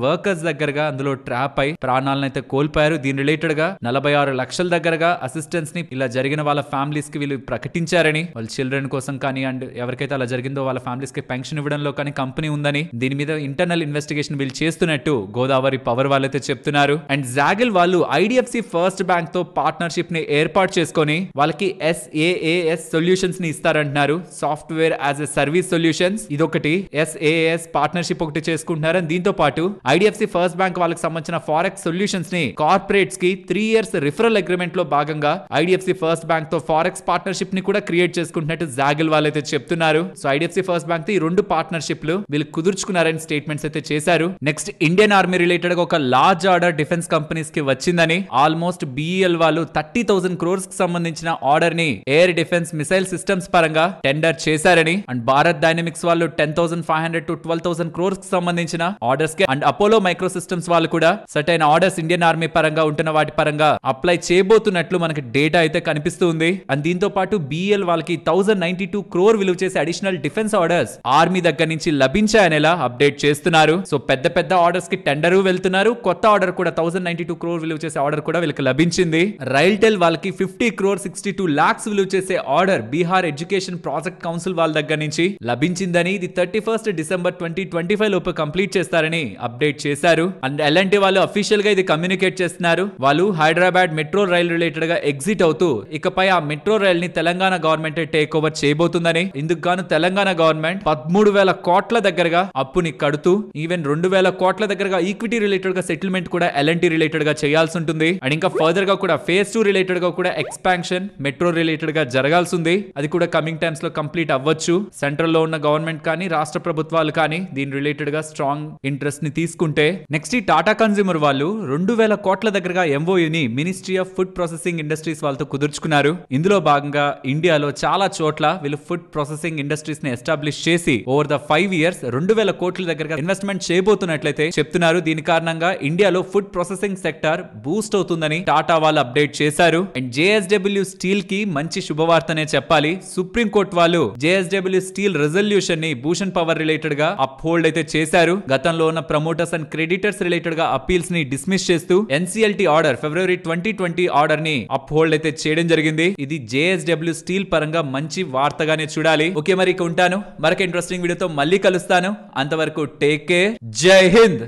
వర్కర్స్ దగ్గరగా అందులో ట్రాప్ అయి ప్రాణాలను అయితే కోల్పోయారు. దీని రిలేటెడ్ గా 46 లక్షల దగ్గరగా అసిస్టెన్స్ ని ఇలా జరిగిన వాళ్ళ ఫ్యామిలీస్ కి వీళ్ళు ప్రకటించారని, వాళ్ళ చిల్డ్రన్ కోసం కానీ అండ్ ఎవరికైతే అలా జరిగిందో వాళ్ళ ఫ్యామిలీస్ కి పెన్షన్ ఇవ్వడంలో కానీ కంపెనీ ఉందని, దీని మీద ఇంటర్నల్ ఇన్వెస్టిగేషన్ వీళ్ళు చేస్తున్నట్టు గోదావరి పవర్ వాళ్ళైతే చెప్తున్నారు. అండ్ జాగిల్ వాళ్ళు ఐడిఎఫ్సి ఫస్ట్ బ్యాంక్ తో పార్ట్నర్షిప్ ని ఏర్పాటు చేసుకొని వాళ్ళకి SaaS సొల్యూషన్స్ ని ఇస్తారంటున్నారు. Software as a service solutions ఇదొకటి, SaaS పార్ట్నర్షిప్ ఒకటి చేసుకుంటున్నారు. దీంతో పాటు ఐడిఎఫ్సి ఫస్ట్ బ్యాంక్ వాళ్ళకి సంబంధించిన ఫారెక్స్ సొల్యూషన్స్ ని కార్పొరేట్స్ కి 3 years రిఫరల్ అగ్రిమెంట్ లో భాగంగా ఐడిఎఫ్సి ఫస్ట్ బ్యాంక్ తో ఫారెక్స్ పార్ట్నర్షిప్ ని కూడా క్రియేట్ చేసుకుంటున్నట్టు జాగిల్ వాళ్ళైతే చెప్తున్నారు. సో ఐడిఎఫ్సి ఫస్ట్ బ్యాంక్ తో ఈ 2 పార్ట్నర్షిప్లు వీళ్ళు కుదుర్చుకున్నారని స్టేట్మెంట్స్ అయితే చేశారు. నెక్స్ట్ ఇండియన్ ఆర్మీ రిలేటెడ్ గా ఒక లార్జ్ ఆర్డర్ డిఫెన్స్ కంపెనీస్ కి వచ్చిందని, ఆల్మోస్ట్ BEL వాళ్ళు 30,000 crores కి సంబంధించిన ఆర్డర్ ని ఎయిర్ డిఫెన్స్ మిసైల్ సిస్టమ్స్ పరంగా టెండర్ చేశారని, అండ్ భారత్ డైనమిక్స్ వాళ్ళు 10,500 to 12,000 crores కి సంబంధించిన ఆర్డర్స్ కి, అండ్ అపోలో మైక్రో సిస్టమ్స్ వాళ్ళు కూడా సర్టైన్ ఆర్డర్స్ ఇండియన్ ఆర్మీ పరంగా ఉంటున్న వాటి పరంగా అప్లై చేయబోతున్నట్లు మనకి డేటా అయితే కనిపిస్తుంది. అండ్ దీంతో పాటు BEL వాళ్ళకి 1,092 crore విలువ చేసే అడిషనల్ డిఫెన్స్ ఆర్డర్స్ ఆర్మీ దగ్గర నుంచి లభించాయనేలా అప్డేట్ చేస్తున్నారు. సో పెద్ద పెద్ద ఆర్డర్స్ కి టెండర్ వెళ్తున్నారు. కొత్త ఆర్డర్ కూడా 1,092 crore విలువ చేసే ఆర్డర్ కూడా వీళ్ళకి లభించింది. రైల్టెల్ వాళ్ళకి 50 crore 62 lakhs విలువ చేసే order Bihar education project council వాళ్ళ దగ్గర నుంచి లభించిందని, ఇది 31st December 2025 లోపు కంప్లీట్ చేస్తారని అప్డేట్ చేశారు. అండ్ L&T వాళ్ళు అఫీషియల్ గా ఇది కమ్యూనికేట్ చేస్తున్నారు. వాళ్ళు హైదరాబాద్ మెట్రో రైల్ రిలేటెడ్ గా ఎగ్జిట్ అవుతూ ఇకపై ఆ మెట్రో రైల్ ని తెలంగాణ గవర్నమెంట్ టేక్ ఓవర్ చేయబోతుందని, ఇందుకు గాను తెలంగాణ గవర్నమెంట్ 13,000 కోట్ల దగ్గరగా అప్పుని కడుతూ ఈవెన్ 2,000 కోట్ల దగ్గరగా ఈక్విటీ రిలేటెడ్ గా సెటిల్మెంట్ కూడా L&T రిలేటెడ్ గా చేయాల్సి ఉంటుంది. అండ్ ఇంకా ఫర్దర్ గా కూడా phase 2 రిలేటెడ్ గా కూడా ఎక్స్పాన్షన్ మెట్రో రిలేటెడ్ గా జరగాల్సి ఉంది. అది కూడా కమింగ్ టైమ్స్ లో కంప్లీట్ అవ్వచ్చు. సెంట్రల్ లో ఉన్న గవర్నమెంట్ కానీ రాష్ట్ర ప్రభుత్వాలు కానీ దీని రిలేటెడ్ గా స్ట్రాంగ్ ఇంట్రెస్ట్ ని తీసుకుంటే, నెక్స్ట్ ఈ టాటా కన్స్యూమర్ వాళ్ళు 2,000 కోట్ల దగ్గరగా MOU ని ministry of food processing industries వాళ్ళతో కుదుర్చుకున్నారు. ఇందులో భాగంగా ఇండియాలో చాలా చోట్ల వీళ్ళు ఫుడ్ ప్రాసెసింగ్ ఇండస్ట్రీస్ ని ఎస్టాబ్లిష్ చేసి ఓవర్ ద 5 years 2,000 కోట్ల దగ్గరగా ఇన్వెస్ట్మెంట్ చేయబోతున్నట్లయితే చెప్తున్నారు. దీని కారణంగా ఇండియాలో ఫుడ్ ప్రాసెసింగ్ సెక్టర్ బూస్ట్ అవుతుందని టాటా వాళ్ళు అప్డేట్ చేశారు. అండ్ JSW స్టీల్ కి మంచి శుభవార్తనే చెప్పాలి. సుప్రీం కోర్టు వాళ్ళు JSW స్టీల్ రెజల్యూషన్ ని భూషణ్ పవర్ రిలేటెడ్ గా అప్హోల్డ్ అయితే చేశారు. గతంలో ఉన్న ప్రమోటర్స్ అండ్ క్రెడిటర్స్ రిలేటెడ్ గా అపీల్స్ ని డిస్మిస్ చేస్తూ NCLT ఆర్డర్ February 2020 ఆర్డర్ ని అప్హోల్డ్ అయితే చేయడం జరిగింది. ఇది JSW స్టీల్ పరంగా మంచి వార్తగానే చూడాలి. ఓకే, మరి ఇక ఉంటాను. మరొక ఇంట్రెస్టింగ్ వీడియోతో మళ్ళీ కలుస్తాను. అంతవరకు టేక్ కేర్. జై హింద్.